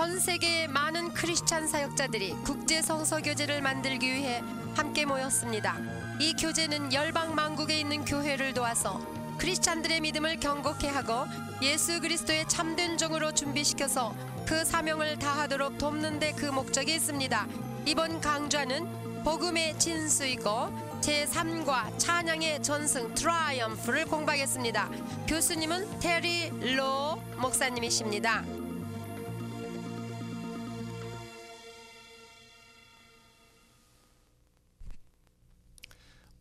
전 세계의 많은 크리스찬 사역자들이 국제 성서 교제를 만들기 위해 함께 모였습니다. 이 교제는 열방 만국에 있는 교회를 도와서 크리스찬들의 믿음을 경고케 하고 예수 그리스도의 참된 종으로 준비시켜서 그 사명을 다하도록 돕는 데 그 목적이 있습니다. 이번 강좌는 복음의 진수이고 제3과 찬양의 전승 트라이엄프를 공부하겠습니다. 교수님은 테리 로 목사님이십니다.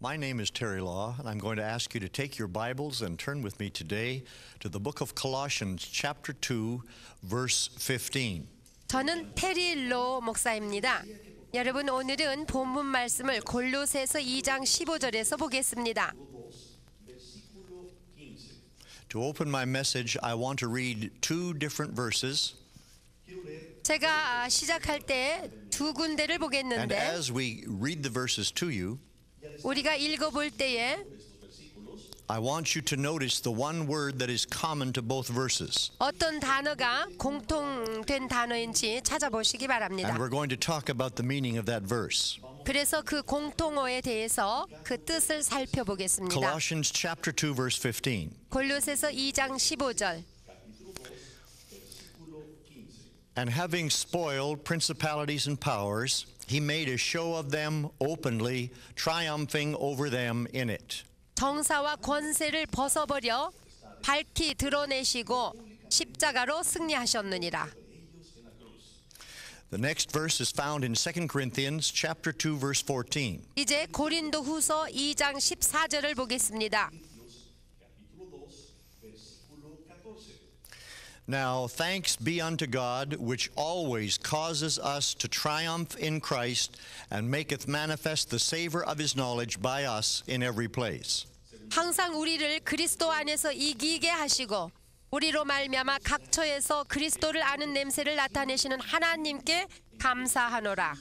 My name is Terry Law, and I'm going to ask you to take your Bibles and turn with me today to the book of Colossians, chapter 2, verse 15. 저는 테리 로 목사입니다. 여러분, 오늘은 본문 말씀을 골로새서 2장 15절에서 보겠습니다. To open my message, I want to read two different verses. 제가 시작할 때 두 군데를 And 보겠는데 as we read the verses to you, 우리가 읽어볼 때에 I want you to notice the one word that is common to both verses. 어떤 단어가 공통된 단어인지 찾아보시기 바랍니다. And we're going to talk about the meaning of that verse. 그래서 그 공통어에 대해서 그 뜻을 살펴보겠습니다. Colossians chapter 2, verse 15. 골로새서 2장 15절. And having spoiled principalities and powers, he made a show of them openly, triumphing over them in it. 정사와 권세를 벗어버려 밝히 드러내시고 십자가로 승리하셨느니라. The next verse is found in 2 Corinthians chapter 2, verse 14. 이제 고린도후서 2장 14절을 보겠습니다. Now thanks be unto God, which always causes us to triumph in Christ, and maketh manifest the savor of his knowledge by us in every place. 항상 우리를 그리스도 안에서 이기게 하시고 우리로 말미암아 각 처에서 그리스도를 아는 냄새를 나타내시는 하나님께 감사하노라.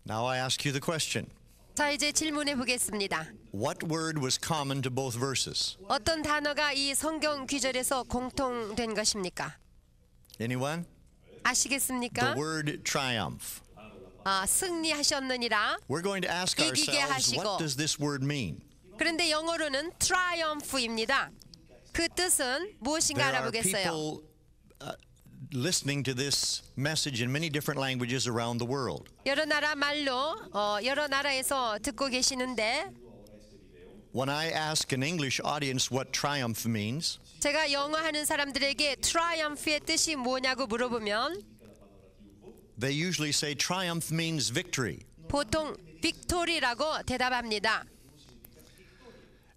Now I ask you the question. 자, 이제 질문해 보겠습니다. What word was common to both verses? 어떤 단어가 이 성경 귀절에서 공통된 것입니까? Anyone? 아시겠습니까? The word triumph. 승리하셨느니라. We're going to ask 이기게 ourselves, 하시고. what does this word mean? 그런데 영어로는 triumph입니다. 그 뜻은 무엇인가 There are 알아보겠어요. people listening to this message in many different languages around the world. 여러 나라 말로 여러 나라에서 듣고 계시는데 When I ask an English audience what triumph means, 제가 영어 하는 사람들에게 triumph의 뜻이 뭐냐고 물어보면 they usually say triumph means victory. 보통 victory라고 대답합니다.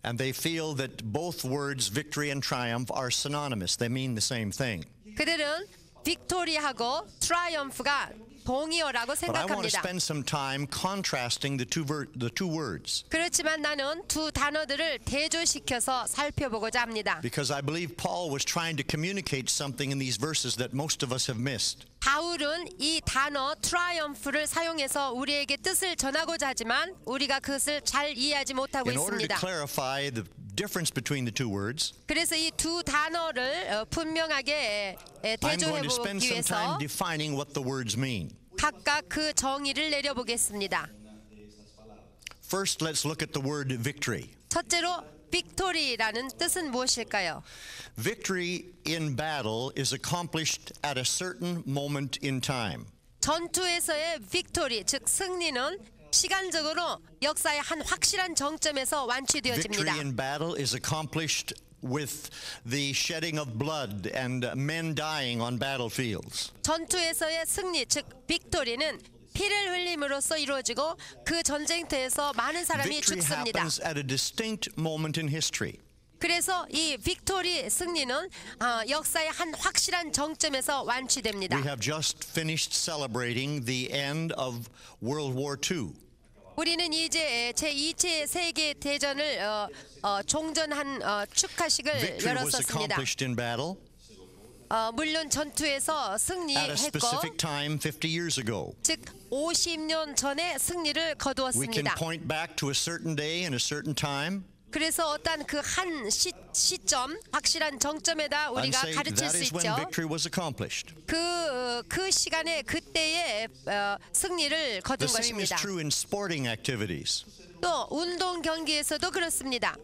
And they feel that both words, victory and triumph, are synonymous. They mean the same thing. 그들은 victory하고 triumph가 동의어라고 But I want to 생각합니다. spend some time contrasting the two words, 그렇지만 나는 두 단어들을 대조시켜서 살펴보고자 합니다. because I believe Paul was trying to communicate something in these verses that most of us have missed. 바울은 이 단어 triumph를 사용해서 우리에게 뜻을 전하고자 하지만 우리가 그것을 잘 이해하지 못하고 In order to 있습니다. clarify the difference between the two words, 그래서 이 두 단어를 분명하게 I'm going to spend 대조해보기 some 위해서 time defining what the words mean. 각각 그 정의를 내려보겠습니다. First, let's look at the word victory. 첫째로 victory라는 뜻은 무엇일까요? Victory in battle is accomplished at a certain moment in time. 전투에서의 victory, 즉 승리는 시간적으로 역사의 한 확실한 정점에서 완치되어집니다. Victory in battle is accomplished with the shedding of blood and men dying on battlefields. 전투에서의 승리, 즉 victory는 피를 흘림으로써 이루어지고 그 전쟁터에서 많은 사람이 Victory 죽습니다. happens at a distinct moment in history. 그래서 이 victory 승리는 역사의 한 확실한 정점에서 완치됩니다. We have just finished celebrating the end of World War II. 우리는 이제 제2차 세계 대전을 종전한 축하식을 Victory was 열었었습니다. accomplished in battle 물론 전투에서 at a 승리했고, specific time 50 years ago. 즉 50년 전에 승리를 We can 거두었습니다. point back to a certain day and a certain time. 그래서 어떤 그 한 시점, 확실한 정점에다 and 우리가 say 가르칠 that 수 is when 있죠. victory was accomplished. 그 시간에 그때의 승리를 거둔 The same is 것입니다. true in sporting activities. 또 운동 경기에서도 그렇습니다.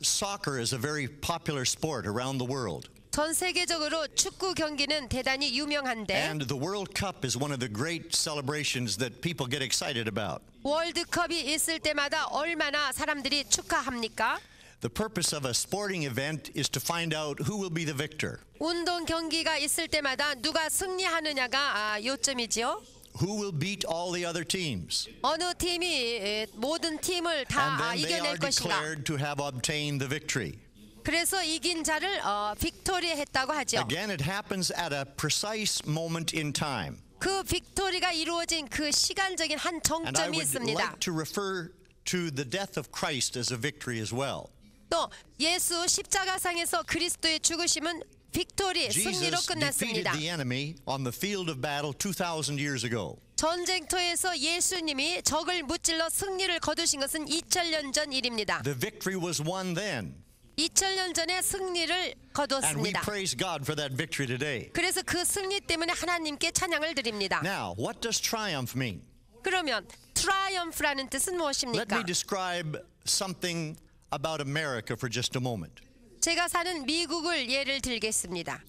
Soccer is a very popular sport around the world. 전 세계적으로 축구 경기는 대단히 유명한데 And the World Cup is one of the great celebrations that people get excited about. 월드컵이 있을 때마다 얼마나 사람들이 축하합니까? The purpose of a sporting event is to find out who will be the victor, 운동 경기가 있을 때마다 누가 승리하느냐가 요점이지요. who will beat all the other teams. 어느 팀이 모든 팀을 다 And then they 이겨낼 are 것인가. declared to have obtained the victory. 그래서 이긴 자를 빅토리 했다고 하죠. Again, it happens at a precise moment in time. 그 빅토리가 이루어진 그 시간적인 한 And I 정점이 would 있습니다. like to refer to the death of Christ as a victory as well. 또 예수 십자가상에서 그리스도의 죽으심은 빅토리, 승리로 Jesus defeated 끝났습니다. the enemy on the field of battle 2,000 years ago. 전쟁터에서 예수님이 적을 무찔러 승리를 거두신 것은 2000년 전 일입니다. The victory was won then. 2000년 전에 승리를 And we 거두었습니다. praise God for that victory today. 그래서 그 승리 때문에 하나님께 찬양을 드립니다. Now, what does triumph mean? 그러면 트라이엄프라는 뜻은 Let 무엇입니까? me describe something about America for just a moment. 제가 사는 미국을 예를 들겠습니다.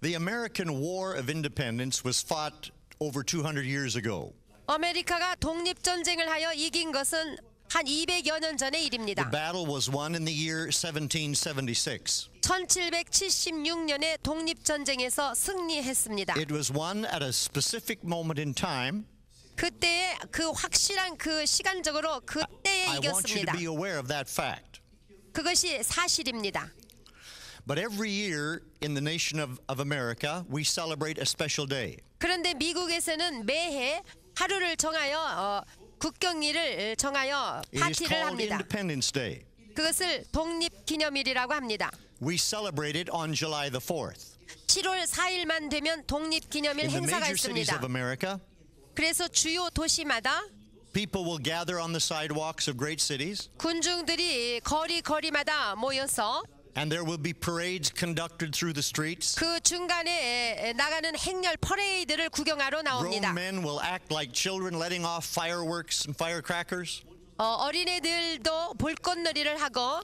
The American War of Independence was fought over 200 years ago. 아메리카가 독립전쟁을 하여 이긴 것은 한 200여 년 전의 The 일입니다. battle was won in the year 1776. 1776년에 독립전쟁에서 승리했습니다. It was won at a specific moment in time. 그때의 그 확실한 그 시간적으로 그때에 I want you to 이겼습니다. be aware of that fact. 그것이 사실입니다. But every year in the nation of America, we celebrate a special day. 그런데 미국에서는 매해 하루를 정하여 국경일을 정하여 It is 파티를 called 합니다. Independence Day. 그것을 독립기념일이라고 합니다. We celebrate it on July the 4th. 7월 4일만 되면 독립기념일 In the 행사가 major cities 있습니다. of America, 그래서 주요 도시마다 people will gather on the sidewalks of great cities, 군중들이 거리마다 모여서 and there will be parades conducted through the streets. 그 중간에 나가는 행렬 퍼레이드를 구경하러 나옵니다. Grown men will act like children, letting off fireworks and firecrackers. 어린애들도 볼꽃놀이를 하고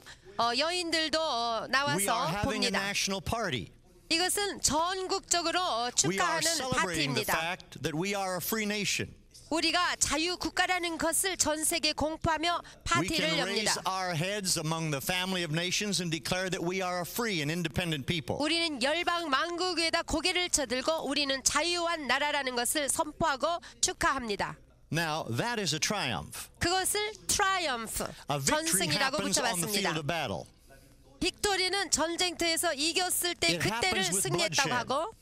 여인들도 We are 나와서 having a 봅니다. national party. 이것은 전국적으로 We are 축하하는 celebrating the 파티입니다. fact that we are a free nation. 우리가 자유국가라는 것을 전 세계에 공포하며 We 파티를 can raise 엽니다. our heads among the family of nations and declare that we are a free and independent people. 우리는 열방 만국 위에다 고개를 쳐들고 우리는 자유한 나라라는 것을 선포하고 축하합니다. Now, that is a triumph. 그것을 트라이엄프, A victory 전승이라고 happens on the field 붙여봤습니다. of battle. 빅토리는 전쟁터에서 이겼을 때 It 그때를 happens with 승리했다고 bloodshed. 하고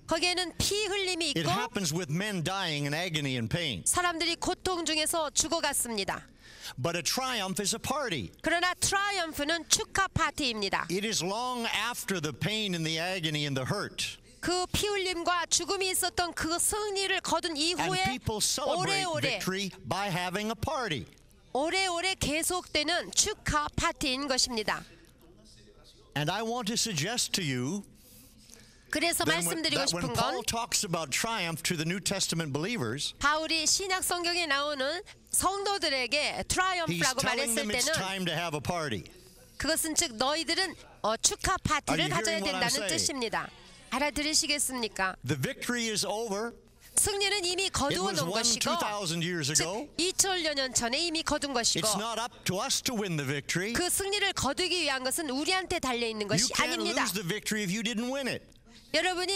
거기에는 피 흘림이 It 있고 happens with men dying in agony and pain. 사람들이 고통 중에서 죽어갔습니다. But a triumph is a party. 그러나 트라이엄프는 축하 파티입니다. It is long after the pain and the agony and the hurt. 그 피 흘림과 죽음이 있었던 그 승리를 거둔 And 이후에 people celebrate 오래오래 victory by having a party. 오래오래 계속되는 축하 파티인 것입니다. And I want to suggest to you 그래서 말씀드리고 that when 싶은 Paul 건 talks about triumph to the New Testament believers, 바울이 신약 성경에 나오는 성도들에게 he's 트라이엄프라고 telling 말했을 them it's 때는 time to have a party. 그것은 즉 너희들은 축하 파티를 Are you 가져야 hearing what I'm 된다는 saying? 뜻입니다. 알아들으시겠습니까? The victory is over. 승리는 이미 It 거두어 was 놓은 won 것이고 2,000 years ago. 즉 2000여 년 전에 이미 거둔 것이고 It's not up to us to win the victory. 그 승리를 거두기 위한 것은 우리한테 달려 있는 You 것이 can't 아닙니다. lose the victory if you didn't win it. 여러분이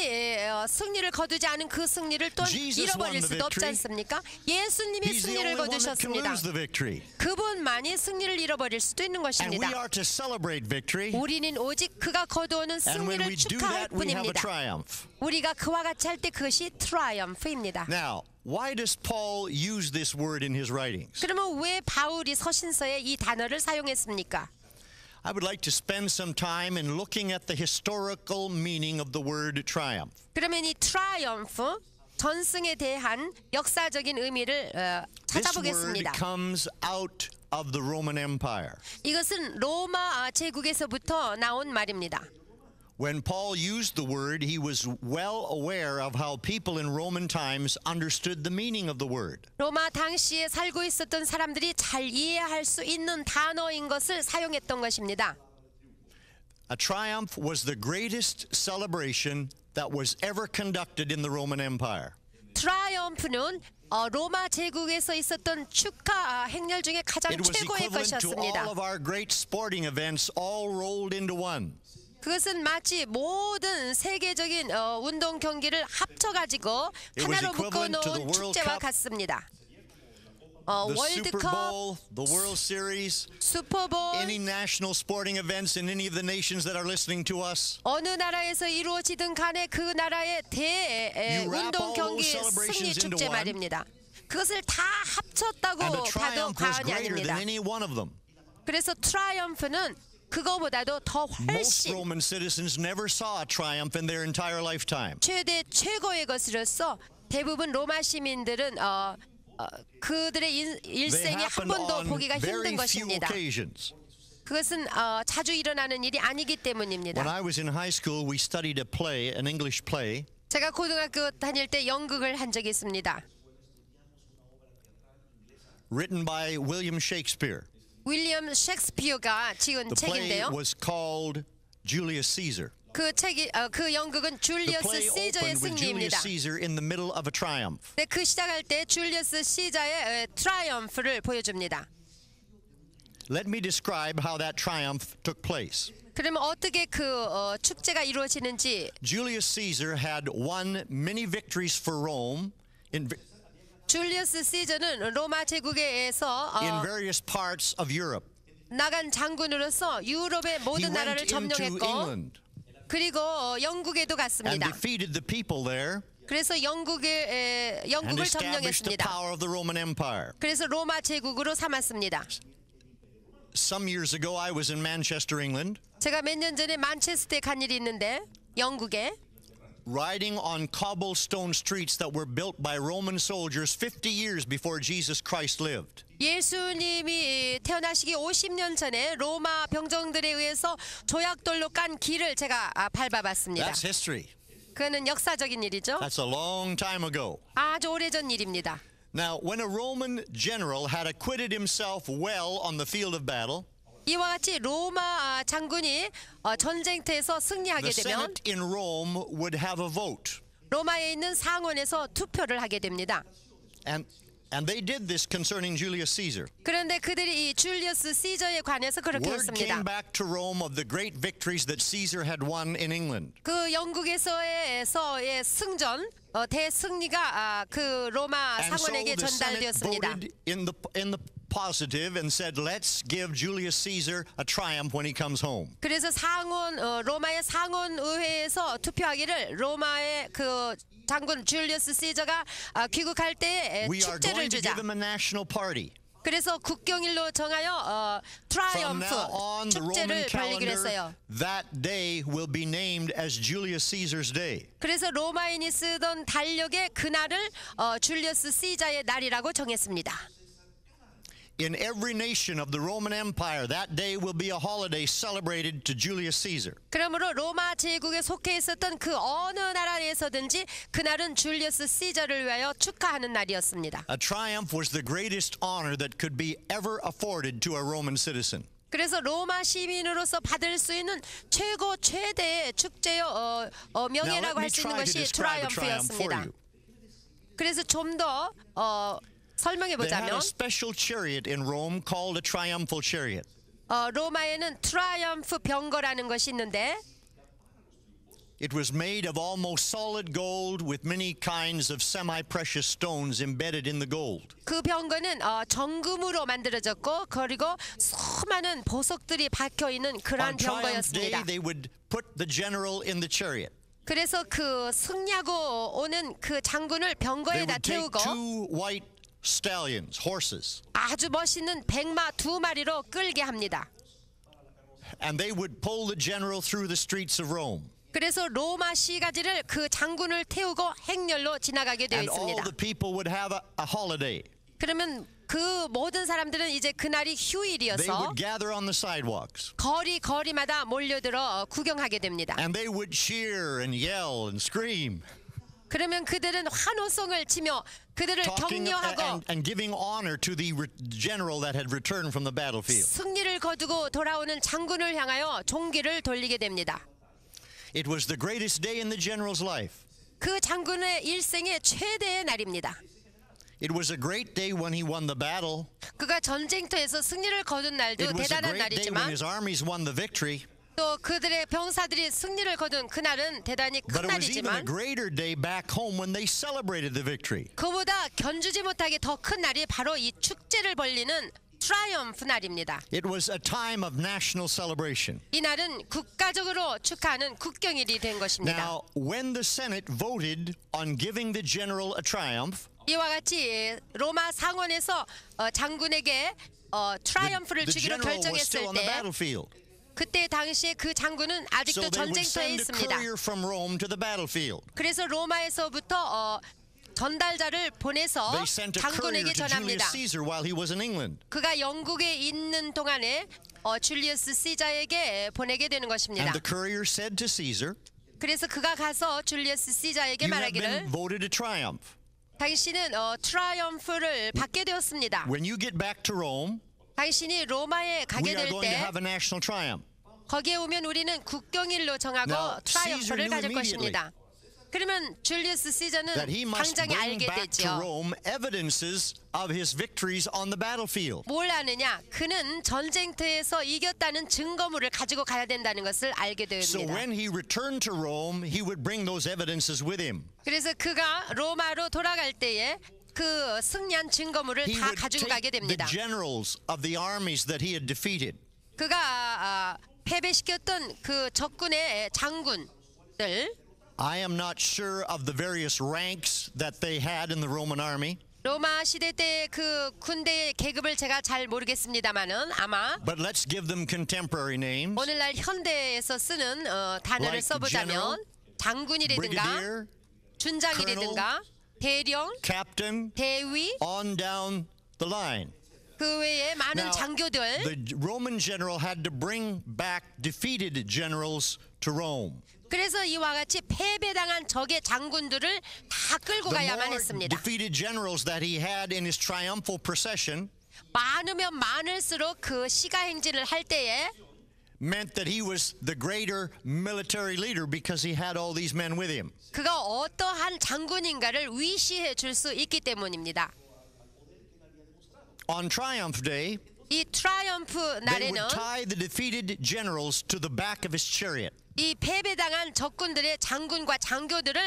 승리를 거두지 않은 그 승리를 또 Jesus 잃어버릴 won the 수도 없지 victory. 않습니까? 예수님이 He's the 승리를 only one that can 거두셨습니다. lose the victory. 그분만이 승리를 잃어버릴 수도 있는 And we 것입니다. are to celebrate victory. 우리는 오직 그가 거두어는 And when 승리를 we do 축하할 that, we have a 뿐입니다. triumph. 우리가 그와 같이 할 때 그것이 트라이엄프입니다. Now, why does Paul use this word in his writings? 그러면 왜 바울이 서신서에 이 단어를 사용했습니까? I would like to spend some time in looking at the historical meaning of the word triumph. 그러면 이 트라이엄프 전승에 대한 역사적인 의미를 This word 찾아보겠습니다. comes out of the Roman Empire. 이것은 로마 제국에서부터 나온 말입니다. When Paul used the word, he was well aware of how people in Roman times understood the meaning of the word. 로마 당시에 살고 있었던 사람들이 잘 이해할 수 있는 단어인 것을 사용했던 것입니다. A triumph was the greatest celebration that was ever conducted in the Roman Empire. 트라이엄프는 로마 제국에서 있었던 축하 행렬 중에 가장 It was 최고의 equivalent to 것이었습니다. all of our great sporting events all rolled into one. 그것은 마치 모든 세계적인 운동 경기를 합쳐가지고 It was 하나로 equivalent to the 묶어놓은 World 축제와 Cup, 같습니다. The Super 월드컵, Bowl, the World Series, 슈퍼볼, any national sporting events in any of the nations that are listening to us. 어느 나라에서 이루어지든 간에 그 나라의 You wrap 운동 all 경기 those celebrations 승리 into 축제 one. 말입니다. 그것을 다 합쳤다고 And the 봐도 triumph was 과언이 greater 아닙니다. than any one of them. 그래서 트라이엄프는 그거보다도 더 Most 훨씬 Roman citizens never saw a triumph in their entire lifetime. 최고의 것으로서 대부분 로마 시민들은 그들의 They 일생에 한 happened 번도 on 보기가 very 힘든 few 것입니다. occasions. 그것은 자주 일어나는 일이 아니기 When 때문입니다. I was in high school, we studied a play, an English play, 제가 고등학교 다닐 때 연극을 한 적이 있습니다. written by William Shakespeare. 윌리엄 셰익스피어가 지은 The play 책인데요. was called Julius Caesar. 그 연극은 The 줄리어스 play 시저의 opened with Julius 승리입니다. Caesar in the middle of a triumph. 네, 그 시작할 때 줄리어스 시저의 트라이엄프를 보여줍니다. Let me describe how that triumph took place. 그러면 어떻게 그 축제가 이루어지는지 Julius Caesar had won many victories for Rome in 줄리어스 시저는 로마 제국에서 various parts of Europe. 나간 장군으로서 유럽의 He 모든 나라를 went into 점령했고 England 그리고 영국에도 and 갔습니다. defeated the people there 그래서 and 영국을 established the 점령했습니다. power of the Roman Empire. 그래서 로마 제국으로 삼았습니다. Some years ago, I was in Manchester, England, 제가 몇 년 전에 만체스터에 간 일이 있는데 영국에 riding on cobblestone streets that were built by Roman soldiers 50 years before Jesus Christ lived. 예수님이 태어나시기 50년 전에 로마 병정들에 의해서 조약돌로 깐 길을 제가 밟아봤습니다. That's history. 그는 역사적인 일이죠. That's a long time ago. 아주 오래전 일입니다. Now, when a Roman general had acquitted himself well on the field of battle, 이와 같이 로마 장군이 전쟁터에서 the 승리하게 되면 Senate in Rome would have a vote. 로마에 있는 상원에서 투표를 하게 됩니다. And they did this concerning Julius Caesar. 그런데 그들이 이 줄리어스 시저에 관해서 그렇게 Word came 했습니다. back to Rome of the great victories that Caesar had won in England. 그 영국에서의 승전 대승리가 그 로마 And so 상원에게 the Senate 전달되었습니다. voted in the positive and said, let's give Julius Caesar a triumph when he comes home. 그래서 로마의 상원 의회에서 투표하기를 로마의 그 장군 줄리어스 시저가 귀국할 때 We are 축제를 going to 주자. give him a national party. 그래서 국경일로 정하여 From now on, 트라이엄프 the Roman 축제를 벌리기로 calendar, 했어요. that day will be named as Julius Caesar's day. 그래서 로마인이 쓰던 달력에 그날을 줄리어스 시저의 날이라고 정했습니다. In every nation of the Roman Empire, that day will be a holiday celebrated to Julius Caesar. 그러므로 로마 제국에 속해 있었던 그 어느 나라에서든지 그날은 줄리어스 시저를 위하여 축하하는 날이었습니다. A triumph was the greatest honor that could be ever afforded to a Roman citizen. 그래서 로마 시민으로서 받을 수 있는 최대의 축제요 Now 명예라고 let me 할 수 있는 try to 것이 describe a triumph for 트라이엄프였습니다. you. 그래서 좀 더 설명해 They had 보자면 a special chariot in Rome called a triumphal chariot. 로마에는 트라이엄프 병거라는 것이 있는데 It was made of almost solid gold with many kinds of semi-precious stones embedded in the gold. 그 병거는 정금으로 만들어졌고 그리고 수많은 보석들이 박혀 있는 그러한 On Triumph Day, 병거였습니다. they would put the general in the chariot. 그래서 그 승리하고 오는 그 장군을 They 병거에다 would take 태우고 two white stallions, horses, 아주 멋있는 백마 2마리로 끌게 합니다. and they would pull the general through the streets of Rome. 그래서 로마 시가지를 그 장군을 태우고 행렬로 지나가게 되어 And all 있습니다. the people would have a holiday. 그러면 그 모든 사람들은 이제 그날이 they 휴일이어서 would gather on the sidewalks. 거리마다 몰려들어 구경하게 됩니다. And they would cheer and yell and scream, 그러면 그들은 환호성을 치며 그들을 talking 격려하고 and giving honor to the general that had returned from the battlefield. 승리를 거두고 돌아오는 장군을 향하여 종기를 돌리게 됩니다. It was the greatest day in the general's life. 그 장군의 일생의 최대의 날입니다. It was a great day when he won the battle. 그가 전쟁터에서 승리를 거둔 날도 It was a 대단한 great day when 날이지만 his armies won the victory. 또 그들의 병사들이 승리를 거둔 그날은 대단히 큰 But it was even a 날이지만 greater day back home when they celebrated the victory. 그보다 견주지 못하게 더 큰 날이 바로 이 축제를 벌리는 트라이엄프 날입니다. It was a time of national celebration. 이 날은 국가적으로 축하하는 국경일이 된 것입니다. Now, when the Senate voted on giving the general a triumph, 이와 같이 로마 상원에서 장군에게 트라이엄프를 the 주기로 general was 결정했을 still on the 때 battlefield. 그때 당시에 그 장군은 So 아직도 they would 전쟁터에 send a 있습니다. courier from Rome to the battlefield. 그래서 로마에서부터 전달자를 보내서 They sent a courier 장군에게 to Julius 전합니다. Caesar while he was in England. 그가 영국에 있는 동안에 줄리우스 시자에게 보내게 되는 것입니다. And the courier said to Caesar, 그래서 그가 가서 줄리우스 시자에게 "You have been 말하기를 voted a triumph. 당신은 트라이엄프를 받게 되었습니다. When you get back to Rome, 당신이 로마에 we 가게 are 될 going to 때 have a national triumph." 거기에 오면 우리는 국경일로 정하고 Now, 트라이엄프를 Caesar 가질 knew immediately 것입니다. 그러면 줄리우스 시자는 that he must 당장에 bring 알게 back to 되죠. Rome evidences of his victories on the battlefield. 뭘 아느냐? 그는 전쟁터에서 이겼다는 증거물을 가지고 가야 된다는 것을 알게 So 됩니다. when he returned to Rome, he would bring those evidences with him. 그래서 그가 로마로 돌아갈 때에 그 승리한 증거물을 He 다 would 가지고 take 가게 the 됩니다. generals of the armies that he had defeated, 그가 패배시켰던 그 적군의 장군들, I am not sure of the various ranks that they had in the Roman army, 로마 시대 때 그 군대의 계급을 제가 잘 모르겠습니다만은 아마 but let's give them contemporary names. 오늘날 현대에서 쓰는 단어를 Like 써보자면 general, 장군이라든가 brigadier, 준장이라든가 대령, captain, 대위, on down the line. 그 외에 많은 Now, 장교들. the Roman general had to bring back defeated generals to Rome. 그래서 이와 같이 패배당한 적의 장군들을 다 끌고 The 가야만 more 했습니다. defeated generals that he had in his triumphal procession 많으면 많을수록 그 시가행진을 할 때에 meant that he was the greater military leader because he had all these men with him. 그가 어떠한 장군인가를 위시해 줄 수 있기 때문입니다. On Triumph Day, 이 트라이엄프 they 날에는 would tie the defeated generals to the back of his chariot, 이 패배당한 적군들의 장군과 장교들을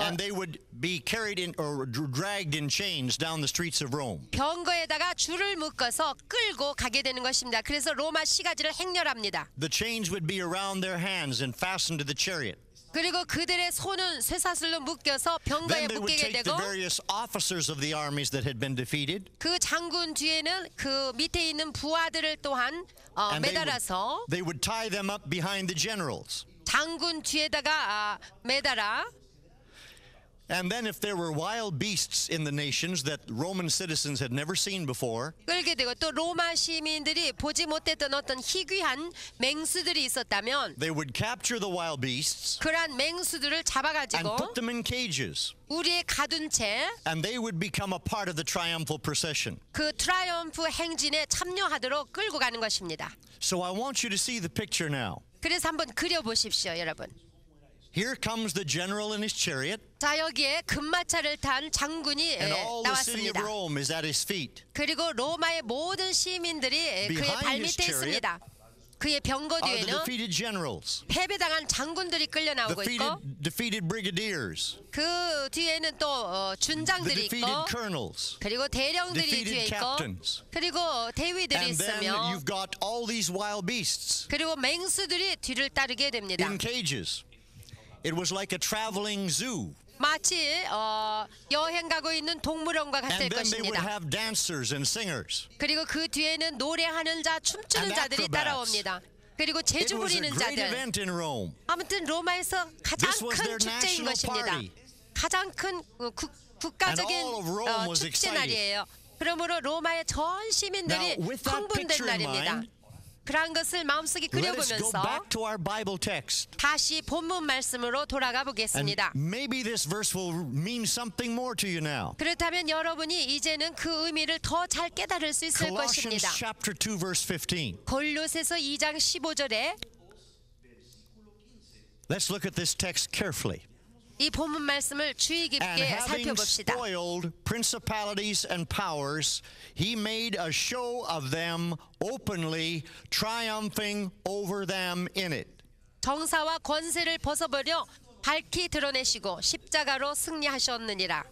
and they would be carried in or dragged in chains down the streets of Rome. 병거에다가 줄을 묶어서 끌고 가게 되는 것입니다. 그래서 로마 시가지를 행렬합니다. The chains would be around their hands and fastened to the chariot. 그리고 그들의 손은 쇠사슬로 묶여서 병거에 Then they would 묶이게 take 되고 the various officers of the armies that had been defeated, 그 장군 뒤에는 그 밑에 있는 부하들을 또한 and 매달아서 they would tie them up behind the generals. 장군 뒤에다가 매달아. And then if there were wild beasts in the nations that Roman citizens had never seen before, 끌게 되고 또 로마 시민들이 보지 못했던 어떤 희귀한 맹수들이 있었다면 they would capture the wild beasts 그러한 맹수들을 and 잡아가지고 put them in cages, 우리의 가둔 채 and they would become a part of the triumphal procession. 그 트라이엄프 행진에 참여하도록 끌고 가는 것입니다. So I want you to see the picture now. 그래서 한번 그려보십시오, 여러분. Here comes the general in his chariot, 자, 여기에 금마차를 탄 장군이 and all the city of 나왔습니다. Rome is at his feet. 그리고 로마의 모든 시민들이 그의 Behind 발밑에 his chariot 있습니다. 그의 병거 Are the 뒤에는 defeated generals, 패배당한 장군들이 끌려 나오고 있고 defeated brigadiers, 그 뒤에는 또 the 준장들이 defeated 있고 colonels, 그리고 대령들이 뒤에 defeated 있고 captains. 그리고 대위들이 And then 있으며 you've got all these wild beasts 그리고 맹수들이 뒤를 따르게 됩니다. in cages. It was like a traveling zoo. 마치 여행 가고 있는 동물원과 같을 And then they would 것입니다. have dancers and singers. 그리고 그 뒤에는 노래하는 자, 춤추는 And 자들이 acrobats. 따라옵니다. 그리고 It 재주 was a 부리는 great 자들. event in Rome. 아무튼 로마에서 가장 This was 큰 their 축제인 national 것입니다. party. 가장 큰 국가적인 And all of Rome was 축제 excited. 날이에요. 그러므로 로마의 전 시민들이 Now, with that 흥분된 picture in 날입니다. mind, 그러한 것을 마음속에 let us go 그려보면서 back to our Bible text. 다시 본문 말씀으로 돌아가 And 보겠습니다. maybe this verse will mean something more to you now. 그렇다면 여러분이 이제는 그 의미를 더 잘 깨달을 수 있을 Colossians 것입니다. chapter 2 verse 15. 골로새서 2장 15절에 Let's look at this text carefully. 이 본문 말씀을 주의 And 깊게 having 살펴봅시다. spoiled principalities and powers, he made a show of them openly, triumphing over them in it. 정사와 권세를 벗어버려 밝히 드러내시고 십자가로 승리하셨느니라.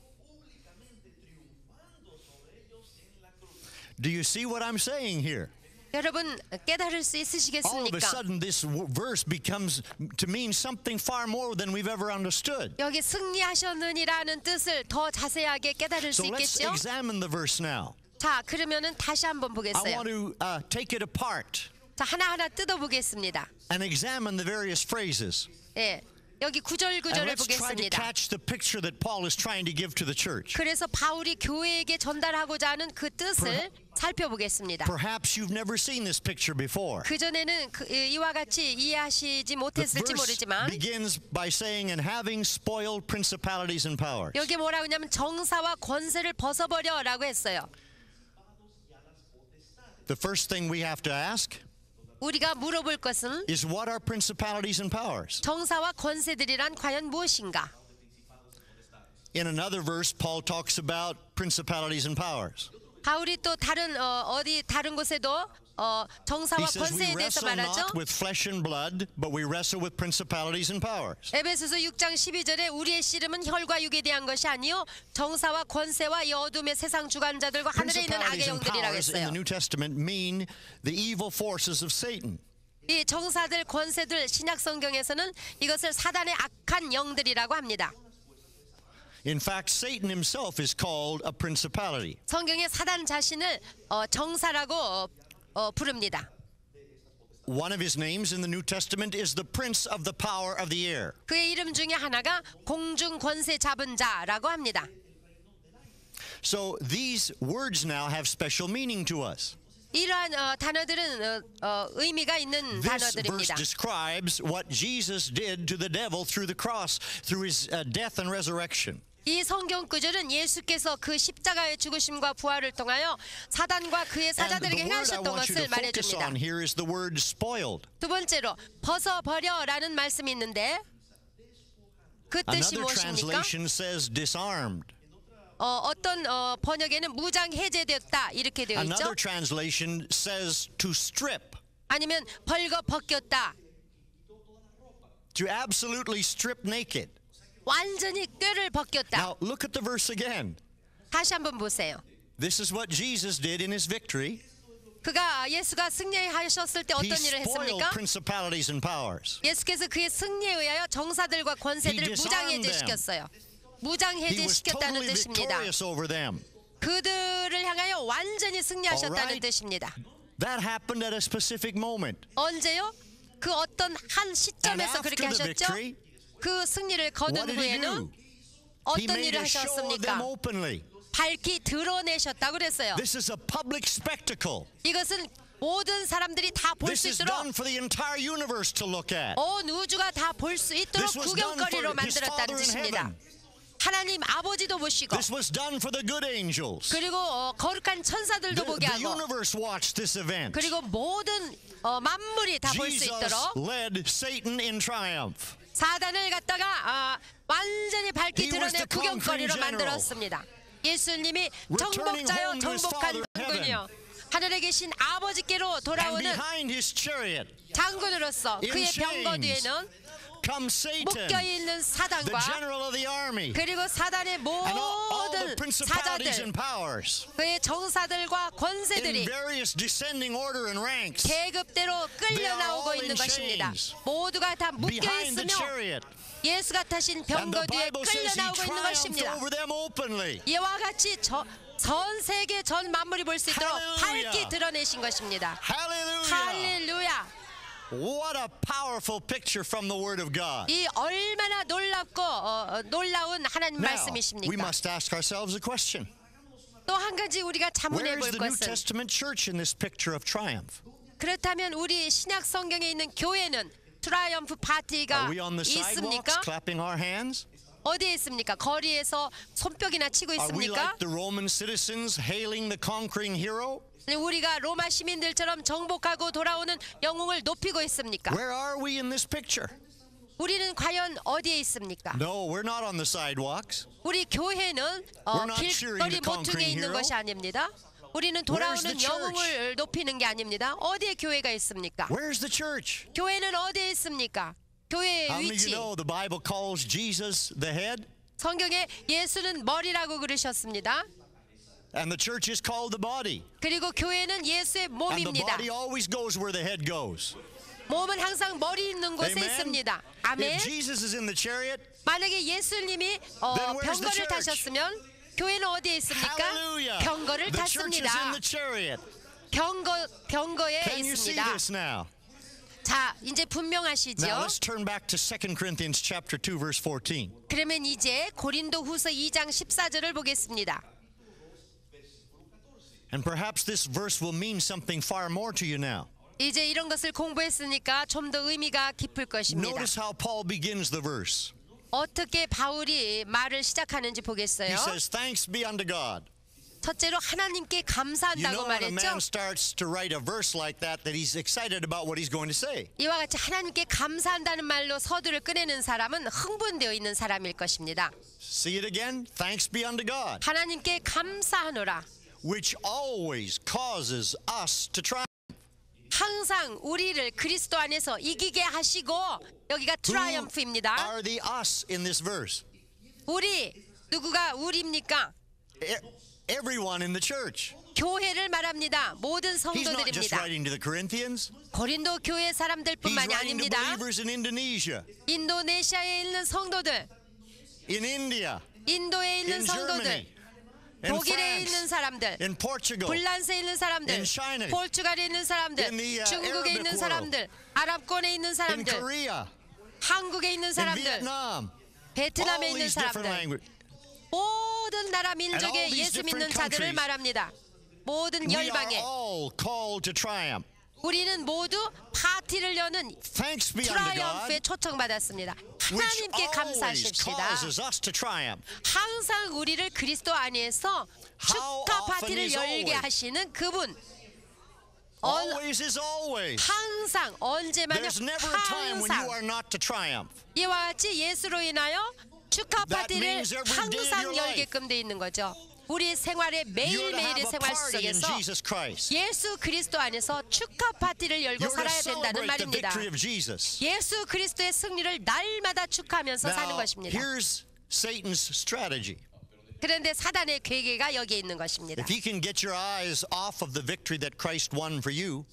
Do you see what I'm saying here? 여러분 깨달을 수 All of a 있으시겠습니까? sudden, this verse becomes to mean something far more than we've ever understood. 여기 승리하셨느니라는 뜻을 더 자세하게 깨달을 So 수 let's 있겠죠? examine the verse now. 자, 그러면은 다시 한번 I 보겠어요. want to take it apart 자, 하나하나 뜯어보겠습니다. and examine the various phrases. 예, 여기 And 구절구절을 let's try to 보겠습니다. catch the picture that Paul is trying to give to the church. 그래서 바울이 교회에게 전달하고자 하는 그 뜻을 살펴보겠습니다. Perhaps you've never seen this picture before. 그전에는 이와 같이 이해하시지 The 못했을지 verse 모르지만 begins by saying, and having spoiled principalities and powers. 여기 뭐라고 하냐면 정사와 권세를 벗어버려라고 했어요. The first thing we have to ask 우리가 물어볼 것은 is, what are principalities and powers? 정사와 권세들이란 과연 무엇인가? In another verse, Paul talks about principalities and powers. 바울이 또 다른 어디 다른 곳에도 He 정사와 says we 권세에 대해서 wrestle 말하죠. not with flesh and blood, but we wrestle with principalities and powers. 에베소서 6장 12절에 우리의 씨름은 혈과 육에 대한 것이 아니요 정사와 권세와 이 어둠의 세상 주관자들과 하늘에 있는 악의 Principalities and 영들이라고 powers in the 했어요. New Testament mean the evil forces of Satan. 이 정사들 권세들 신약 성경에서는 이것을 사단의 악한 영들이라고 합니다. In fact, Satan himself is called a principality. 성경에 사단 자신을 정사라고 부릅니다. One of his names in the New Testament is the prince of the power of the air. 그의 이름 중에 하나가 공중 권세 잡은 자라고 합니다. So these words now have special meaning to us. 이러한 단어들은 의미가 있는 This verse 단어들입니다. describes what Jesus did to the devil through the cross, through his death and resurrection. 이 성경 구절은 예수께서 그 십자가의 죽으심과 부활을 통하여 사단과 그의 And the 사자들에게 word I 행하셨던 want you 것을 to focus 말해줍니다. on here is the word spoiled. 두 번째로 벗어버려라는 말씀이 있는데 그 뜻이 Another 무엇입니까? translation says disarmed. 어떤 번역에는 무장 해제되었다 이렇게 되어 있죠. Another translation says to strip, 아니면 벌거 벗겼다. to absolutely strip naked. 완전히 꾀를 벗겼다. Now look at the verse again. 다시 한번 보세요. This is what Jesus did in his victory. 예수가 승리하셨을 때 He 어떤 일을 spoiled 했습니까? principalities and powers. 예수께서 그의 승리에 의하여 정사들과 권세들을 He 무장 disarmed 해제시켰어요. 무장 He was 해제시켰다는 totally 뜻입니다. victorious over them. 그들을 향하여 완전히 승리하셨다는 Alright. 뜻입니다. That happened at a specific moment. 언제요? 그 어떤 한 And 시점에서 그렇게 after the 하셨죠? victory, 그 승리를 what 거둔 did he do? 후에는 He 어떤 made 일을 a show of them 하셨습니까? openly. 밝히 드러내셨다고 그랬어요. This is a public spectacle. 이것은 모든 사람들이 다 볼 This 수 is 있도록 done for the entire universe to look at. 온 우주가 다 볼 수 있도록 This was done for 구경거리로 his 만들었다는 Father in 뜻입니다. heaven. 하나님 아버지도 보시고 This was done for the good angels. 그리고 거룩한 천사들도 보게 The 하고 universe watched this event. 그리고 모든 만물이 다 볼 수 Jesus 있도록 led Satan in triumph. 사단을 갖다가 완전히 밝히 He was 드러내 the conquering 구경거리로 general. 만들었습니다. 예수님이 Returning 정복자요 home to his 정복한 Father in 장군이요 하늘에 계신 아버지께로 And 돌아오는 behind his chariot, 장군으로서 in 그의 병거 chains, 뒤에는 come Satan, 묶여있는 the 사단과 general of the army, 그리고 사단의 and all the 모든 principalities 사자들 and powers, 그의 정사들과 in 권세들이 various descending order and ranks, 계급대로 끌려 They are 나오고 all 있는 in 것입니다. chains. 모두가 다 묶여 behind the 있으며 chariot. 예수가 타신 And 병거 the 뒤에 Bible 끌려 says he 나오고 있는 triumphed 것입니다. over them openly. 이와 같이 전 세계 전 만물이 볼 수 있도록 Hallelujah. 밝히 드러내신 것입니다. Hallelujah! 할렐루야! What a powerful picture from the Word of God. 이 얼마나 놀랍고 놀라운 하나님 Now, we 말씀이십니까? must ask ourselves a question. 또 한 가지 우리가 자문해 Where 볼 is the New 것은 Testament church in this picture of triumph? 그렇다면 우리 신약 성경에 있는 교회는 트라이엄프 파티가 Are we on the sidewalks 있습니까? clapping our hands? 어디에 있습니까? 거리에서 손뼉이나 치고 Are we 있습니까? like the Roman citizens hailing the conquering hero? 우리가 로마 시민들처럼 정복하고 돌아오는 영웅을 높이고 있습니까? Where are we in this picture? 우리는 과연 어디에 있습니까? No, we're not on the sidewalks. 우리 교회는 We're not cheering 길거리 the 모퉁이에 conquering 있는 hero. 것이 아닙니다. 우리는 Where's the 돌아오는 church? 영웅을 높이는 게 아닙니다. 어디에 교회가 있습니까? Where's the church? 교회는 어디에 있습니까? 교회의 How many of 위치. you know the Bible calls Jesus the head 성경에 예수는 머리라고 그러셨습니다. and the church is called the body? 그리고 교회는 예수의 And the 몸입니다. body always goes where the head goes. 몸은 항상 머리 있는 곳에 Amen? 있습니다. 아멘. If Jesus is in the chariot, 만약에 예수님이 Then where's the 병거를 church? 타셨으면 교회는 어디에 있습니까? hallelujah. 병거를 The church is in 탔습니다. the chariot. 병거에 Can you see 있습니다. this now? 자, 이제 Now 분명하시죠? let's turn back to 2 Corinthians chapter 2 verse 14. 그러면 이제 고린도후서 2장 14절을 보겠습니다. And perhaps this verse will mean something far more to you now. 이제 이런 것을 공부했으니까 좀 더 의미가 깊을 것입니다. Notice how Paul begins the verse. 어떻게 바울이 말을 시작하는지 He 보겠어요. says, "Thanks be unto God." 첫째로 하나님께 You 감사한다고 know when a 말했죠. man starts to write a verse like that he's excited about what he's going to say. 이와 같이 하나님께 감사한다는 말로 서두를 꺼내는 사람은 흥분되어 있는 사람일 것입니다. See it again? Thanks be unto God, 하나님께 감사하노라. which always causes us to triumph. 항상 우리를 그리스도 안에서 이기게 하시고 여기가 Who 트라이엄프입니다. are the us in this verse? 우리 누구가 우리입니까? Everyone in the church. 교회를 말합니다. 모든 He's not just 성도들입니다. writing to the Corinthians. 고린도 교회 He's 사람들뿐만이 writing to 아닙니다. believers in Indonesia, 인도네시아에 있는 성도들, in India, 인도에 있는 in 성도들, Germany, in 독일에 있는 France, 사람들, in Portugal, 불란스에 있는 사람들, in China, 포르투갈에 있는 사람들, in the, 중국에 Arabic 있는 world, 사람들, 아랍권에 있는 in 사람들, Korea, 한국에 있는 in 사람들, Vietnam. 베트남에 All 있는 these different 사람들, languages. 모든 나라 all 민족의 these 예수 믿는 different 자들을 countries. 말합니다. 모든 We are 열방에 all called to triumph. 우리는 모두 파티를 여는 Thanks be unto God, 트라이엄프에 초청받았습니다. which 하나님께 always 감사하십시다. causes us to triumph. 항상 우리를 그리스도 안에서 How 축하 often 파티를 is 열게 always? 하시는 그분. Always is always. 항상 언제만요 There's never a time when you 항상 are not to triumph. 이와 같이 예수로 인하여 축하 That 파티를 means every day of 항상 your life. 열게끔 돼 있는 거죠. 우리 생활의 You're to 매일매일의 have a 생활 party in 속에서 Jesus Christ. 예수 그리스도 안에서 축하 파티를 열고 You're to 살아야 된다는 celebrate the 말입니다. victory of Jesus. 예수 그리스도의 승리를 날마다 축하하면서 사는 Now, 것입니다. here's Satan's strategy. 그런데 사단의 괴계가 여기에 있는 것입니다. If he can get your eyes off of the victory that Christ won for you,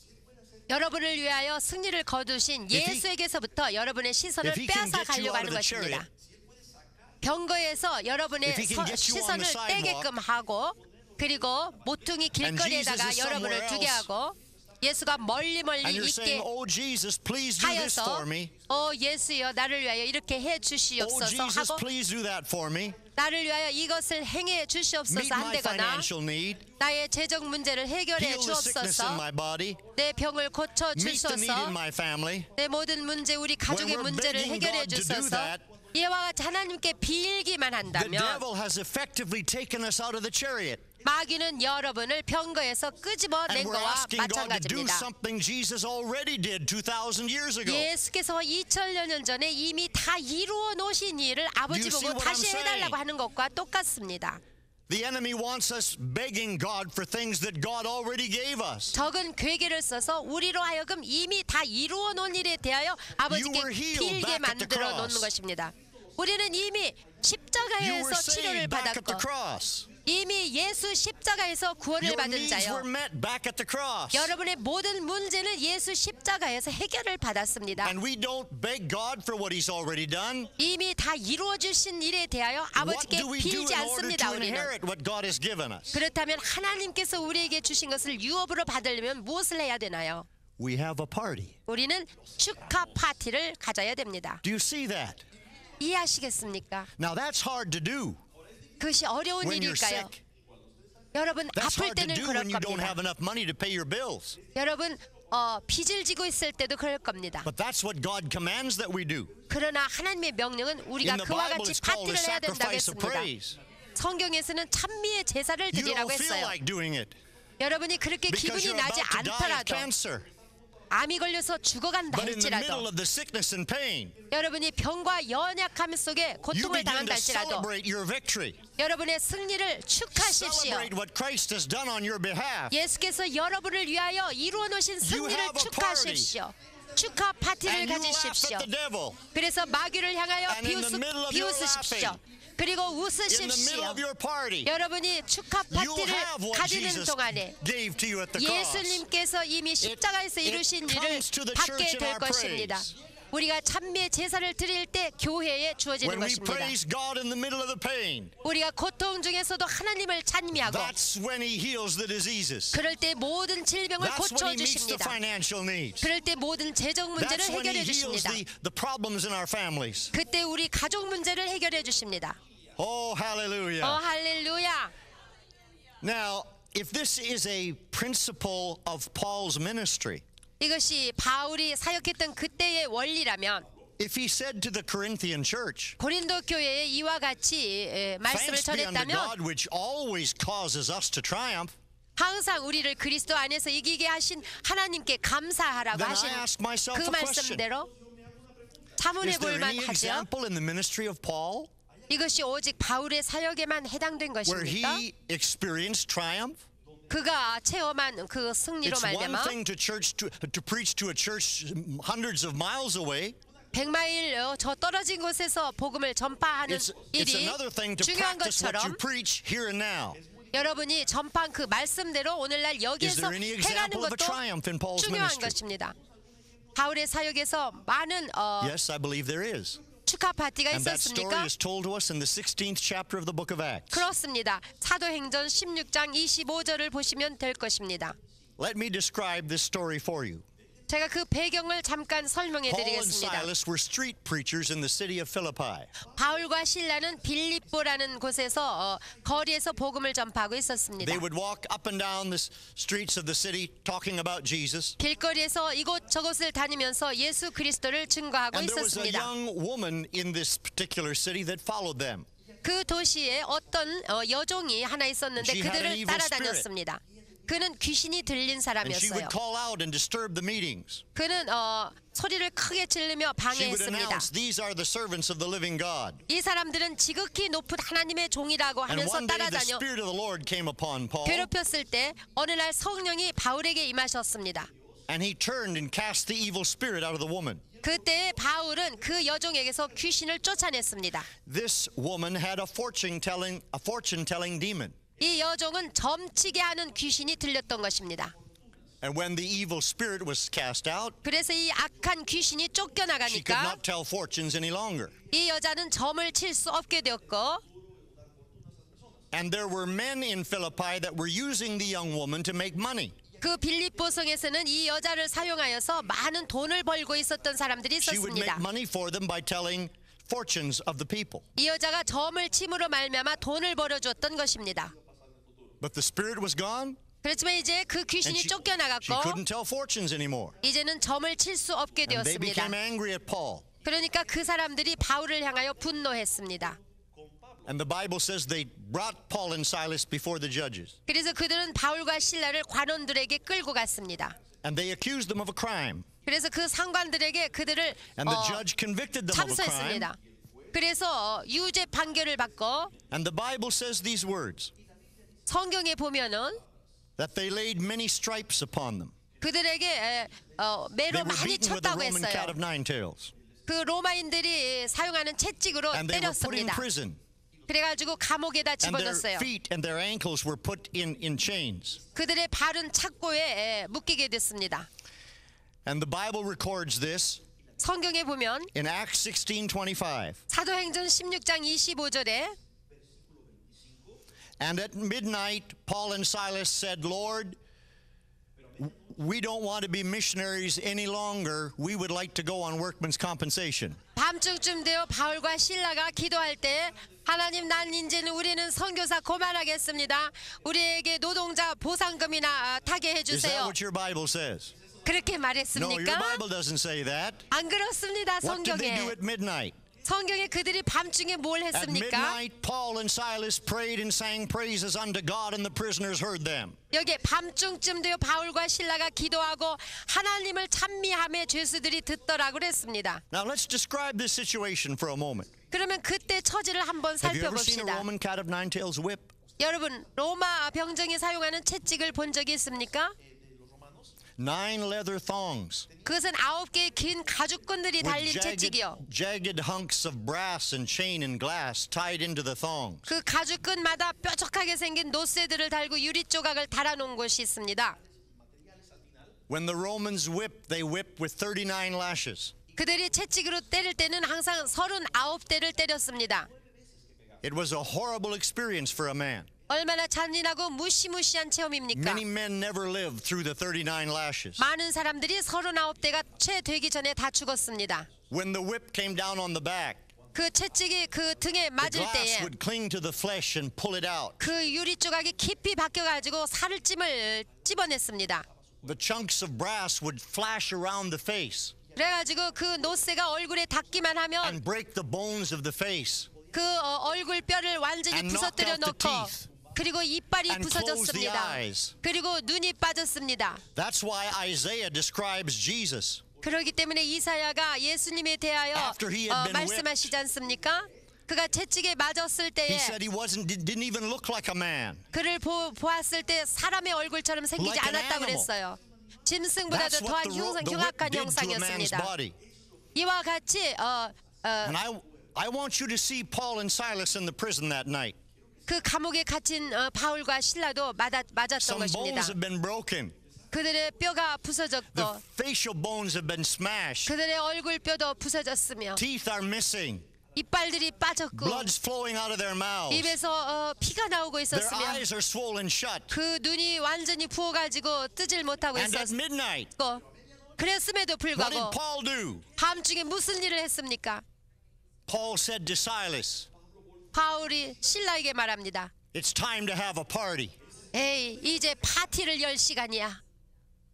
여러분을 위하여 승리를 거두신 he- 예수에게서부터 여러분의 시선을 if he can 빼앗아 get you 가려고 out 하는 of the 것입니다. chariot, 경거에서 여러분의 if he can get you on the 시선을 sidewalk, 떼게끔 하고 그리고 모퉁이 길거리에다가 Jesus is 여러분을 somewhere 두게 else, 하고 예수가 멀리 and you're 있게 saying, "Oh Jesus, please do this 하여서 for me. 예수여 나를 위하여 이렇게 해 Oh 주시옵소서 Jesus, 하고 please do that for me. 나를 위하여 이것을 행해 Meet 주시옵소서 my 한대거나 financial need. 나의 재정 문제를 해결해 Heal the sickness in 주옵소서 my body. 내 병을 고쳐 Meet the need in 주소서 my family." 내 모든 문제 우리 가족의 When we're 문제를 begging 해결해 God to do 주소서 that, 이와 같이 하나님께 빌기만 The 한다면 devil has effectively taken us out of the chariot. 마귀는 여러분을 병거에서 끄집어낸 And we're 거와 asking God to do 마찬가지입니다. something Jesus already did 2,000 years ago. 예수께서 2000여 년 전에 이미 다 이루어 놓으신 일을 아버지 Do you see 보고 what 다시 I'm 해달라고 saying? 하는 것과 똑같습니다. The enemy wants us begging God for things that God already gave us. 적은 괴계를 써서 우리로 하여금 이미 다 이루어 놓은 일에 대하여 아버지께 You were healed 빌게 back at the 만들어 cross. 놓는 것입니다. 우리는 이미 You were 십자가에서 치료를 saved back at the 받았고 cross. 이미 예수 십자가에서 구원을 Your 받은 needs were 자요. met back at the cross. 여러분의 모든 문제는 예수 십자가에서 해결을 받았습니다. And we don't beg God for what He's already done. 이미 다 이루어 주신 일에 대하여 What 아버지께 do we do 빌지 in order 않습니다. to 우리는. inherit what God has given us? 그렇다면 하나님께서 우리에게 주신 것을 유업으로 받으려면 무엇을 해야 되나요? We have a party. 우리는 축하 파티를 가져야 됩니다. Do you see that? 이해하시겠습니까? Now that's hard to do 그것이 어려운 when you're 일일까요? sick. 여러분 That's 아플 hard to 때는 do 그럴 when you don't 겁니다. have enough money to pay your bills. 여러분 빚을 지고 있을 때도 그럴 겁니다. But that's what God commands that we do. 그러나 하나님의 명령은 우리가 In the 그와 Bible, 같이 it's called a 파티를 해야 된다고 sacrifice of 했습니다. praise. 성경에서는 찬미의 제사를 You 드리라고 don't feel 했어요. like doing it 여러분이 그렇게 because 기분이 you're 나지 about to die of 않더라도 cancer. 암이 걸려서 죽어간다 But in the middle 할지라도 of the sickness and pain, 여러분이 병과 연약함 속에 you 고통을 begin 당한다 to 할지라도 celebrate your victory. 여러분의 승리를 축하하십시오. Celebrate what Christ has done on your behalf. 예수께서 여러분을 위하여 이루어 놓으신 승리를 have a 축하하십시오. 축하 파티를 And you laugh 가지십시오. at the devil. 그래서 마귀를 향하여 And in the middle of your 비웃으십시오. laughing, 그리고 In the middle 웃으십시오. of your party, 여러분이 축하 you'll 파티를 have what 가지는 Jesus 동안에 gave to you at the cross. 예수님께서 이미 십자가에서 it 이루신 일을 comes to the 받게 church in 될 our 것입니다. praise. 우리가 찬미의 제사를 드릴 때 교회에 주어지는 When we 것입니다. praise God in the middle of the pain, 우리가 고통 중에서도 하나님을 찬미하고 that's when He heals the diseases. 그럴 때 모든 질병을 That's when He meets the 고쳐주십니다. financial needs. 그럴 때 모든 재정 문제를 That's when He 해결해 heals 주십니다. the problems in our families. 그때 우리 가족 문제를 해결해 주십니다. Oh, hallelujah. 할렐루야. Now, if this is a principle of Paul's ministry, 이것이 바울이 사역했던 그때의 원리라면 if he said to the Corinthian church, 고린도 교회에 이와 같이 말씀을 thanks be unto 전했다면 God which always causes us to triumph, 항상 우리를 그리스도 안에서 이기게 하신 하나님께 감사하라고 then 하신 I ask myself 그 a question. 말씀대로 Is 자문해 there 볼 any 만하죠. example in the ministry of Paul 이것이 오직 바울의 사역에만 해당된 where 것입니까? he experienced triumph? 그가 체험한 그 승리로 It's one 말미암아 thing to preach to a church hundreds of miles away. 100마일 저 떨어진 곳에서 복음을 전파하는 It's 일이 another thing to 중요한 practice what you 것처럼 preach here and now. 여러분이 전파한 그 말씀대로 오늘날 Is 여기에서 there any 해가는 example of a 것도 triumph in Paul's 중요한 ministry? 것입니다. 바울의 사역에서 많은 Yes, I believe there is. 축하 파티가 And that story 있었습니까? is told to us in the 16th chapter of the book of Acts. 그렇습니다. 사도행전 16장 25절을 보시면 될 것입니다. Let me describe this story for you. 제가 그 배경을 잠깐 설명해 Paul and 드리겠습니다. Silas were street preachers in the city of Philippi. 바울과 실라는 빌립보라는 곳에서 거리에서 복음을 전파하고 있었습니다. They would walk up and down the streets of the city talking about Jesus. 길거리에서 이곳저곳을 다니면서 예수 그리스도를 증거하고 And there was a 있었습니다. young woman in this particular city that followed them. 그 도시에 어떤 여종이 하나 있었는데 She had an 그들을 evil 따라다녔습니다. 그는 귀신이 들린 And she 사람이었어요. would call out and disturb the meetings. 그는 소리를 크게 지르며 She would 방해했습니다. announce, "These are the servants of the living God." 이 사람들은 지극히 높은 하나님의 종이라고 And 하면서 one day the 따라다녀 Spirit of the Lord came upon Paul, 괴롭혔을 때 어느 날 성령이 바울에게 임하셨습니다. and he turned and cast the evil spirit out of the woman. 그때 바울은 그 여종에게서 귀신을 쫓아냈습니다. This woman had a fortune-telling demon. 이 여종은 점치게 하는 귀신이 들렸던 것입니다. And when the evil spirit was cast out, 그래서 이 악한 귀신이 she could 쫓겨나가니까 not tell fortunes any longer. 이 여자는 점을 칠 수 없게 되었고 And there were men in Philippi that were using the young woman to make money. 그 빌립보성에서는 이 여자를 사용하여서 많은 돈을 벌고 있었던 사람들이 She would make 있었습니다. money for them by telling fortunes of the people. 이 여자가 점을 침으로 말미암아 돈을 벌어줬던 것입니다. But the spirit was gone, 그렇지만 이제 그 and 귀신이 she 쫓겨나갔고 couldn't tell fortunes anymore. 이제는 점을 칠 수 없게 And they 되었습니다. became angry at Paul. 그러니까 그 사람들이 바울을 향하여 분노했습니다. And the Bible says they brought Paul and Silas before the judges. 그래서 그들은 바울과 실라를 관원들에게 끌고 갔습니다. And they accused them of a crime. 그래서 그 상관들에게 그들을 And the judge convicted them of a crime. 참소했습니다. 그래서 유죄 판결을 받고 And the Bible says these words, 성경에 보면은 that they laid many stripes upon them. 그들에게 They 매로 were 많이 beaten with a 쳤다고 Roman cat 했어요. of nine tails. 그 로마인들이 사용하는 채찍으로 And they were put in 때렸습니다. prison. 그래가지고 감옥에다 And their 집어넣었어요. feet and their ankles were put in chains. 그들의 발은 착고에 묶이게 됐습니다. And the Bible records this 성경에 보면 in Acts 16:25. 사도행전 16장 25절에 And at midnight, Paul and Silas said, "Lord, we don't want to be missionaries any longer. We would like to go on workman's compensation. 밤중쯤 되어 바울과 실라가 기도할 때 하나님 난 이제는 우리는 선교사 그만하겠습니다. 우리에게 노동자 보상금이나 타게 Is that 해주세요. what your Bible says? 그렇게 No, your 말했습니까? Bible doesn't say that. 안 그렇습니다. What did they do 성경에. at midnight? 성경에 그들이 밤중에 뭘 At 했습니까? midnight, Paul and Silas prayed and sang praises unto God, and the prisoners heard them. 여기 밤중쯤 되어 바울과 신라가 기도하고 하나님을 찬미함에 죄수들이 듣더라고 그랬습니다. Now let's describe this situation for a moment. 그러면 그때 처지를 한번 Have you ever seen a 살펴봅시다. Roman cat of nine tails whip? 여러분 로마 병정이 사용하는 채찍을 본 적이 있습니까? 9 leather thongs 그것은 9개의 긴 가죽끈들이 with 달린 채찍이요. jagged hunks of brass and chain and glass tied into the thongs. 그 가죽끈마다 뾰족하게 생긴 노쇠들을 달고 유리 조각을 달아놓은 곳이 있습니다. When the Romans whipped, they whipped with 39 lashes. 그들이 채찍으로 때릴 때는 항상 39대를 때렸습니다. It was a horrible experience for a man. 얼마나 잔인하고 무시무시한 체험입니까? Many men never lived through the 39 lashes. 많은 사람들이 39대가 채 되기 전에 다 죽었습니다. When the whip came down on the back, 그 채찍이 그 등에 the 맞을 glass 때에 would cling to the flesh and pull it out. 그 유리 조각이 깊이 박혀가지고 살찜을 찝어냈습니다. The chunks of brass would flash around the face 그래가지고 그 노쇠가 얼굴에 닿기만 하면 and break the bones of the face 그 얼굴 뼈를 완전히 and knock 부서뜨려 out the 놓고 teeth 그리고 이빨이 and close the 부서졌습니다. eyes. 그리고 눈이 빠졌습니다. That's why Isaiah describes Jesus. 그렇기 때문에 이사야가 예수님에 대하여 After he had been 말씀하시지 않습니까? 그가 채찍에 맞았을 때에 He said he didn't even look like a man. 그를 보았을 때 사람의 얼굴처럼 생기지 Like an 않았다고 animal. 그랬어요. 짐승보다도 That's 더한 what the whip 흉악한 did to a man's 형상이었습니다. body. 이와 같이 And I want you to see Paul and Silas in the prison that night. 그 감옥에 갇힌 바울과 신라도 맞았던 Some 것입니다. bones have been broken. 그들의 뼈가 The 부서졌고 facial bones have been smashed. 그들의 얼굴 뼈도 부서졌으며 Teeth are missing. 이빨들이 빠졌고 Blood's flowing out of their mouths. 입에서 피가 나오고 Their 있었으며 eyes are swollen shut. 그 눈이 완전히 부어가지고 뜨질 못하고 And at 있었고 midnight, 그랬음에도 what did 불구하고 Paul do? 밤중에 무슨 일을 했습니까? Paul said to Silas, 바울이 신라에게 말합니다. it's time to have a party. 에이 이제 파티를 열 시간이야.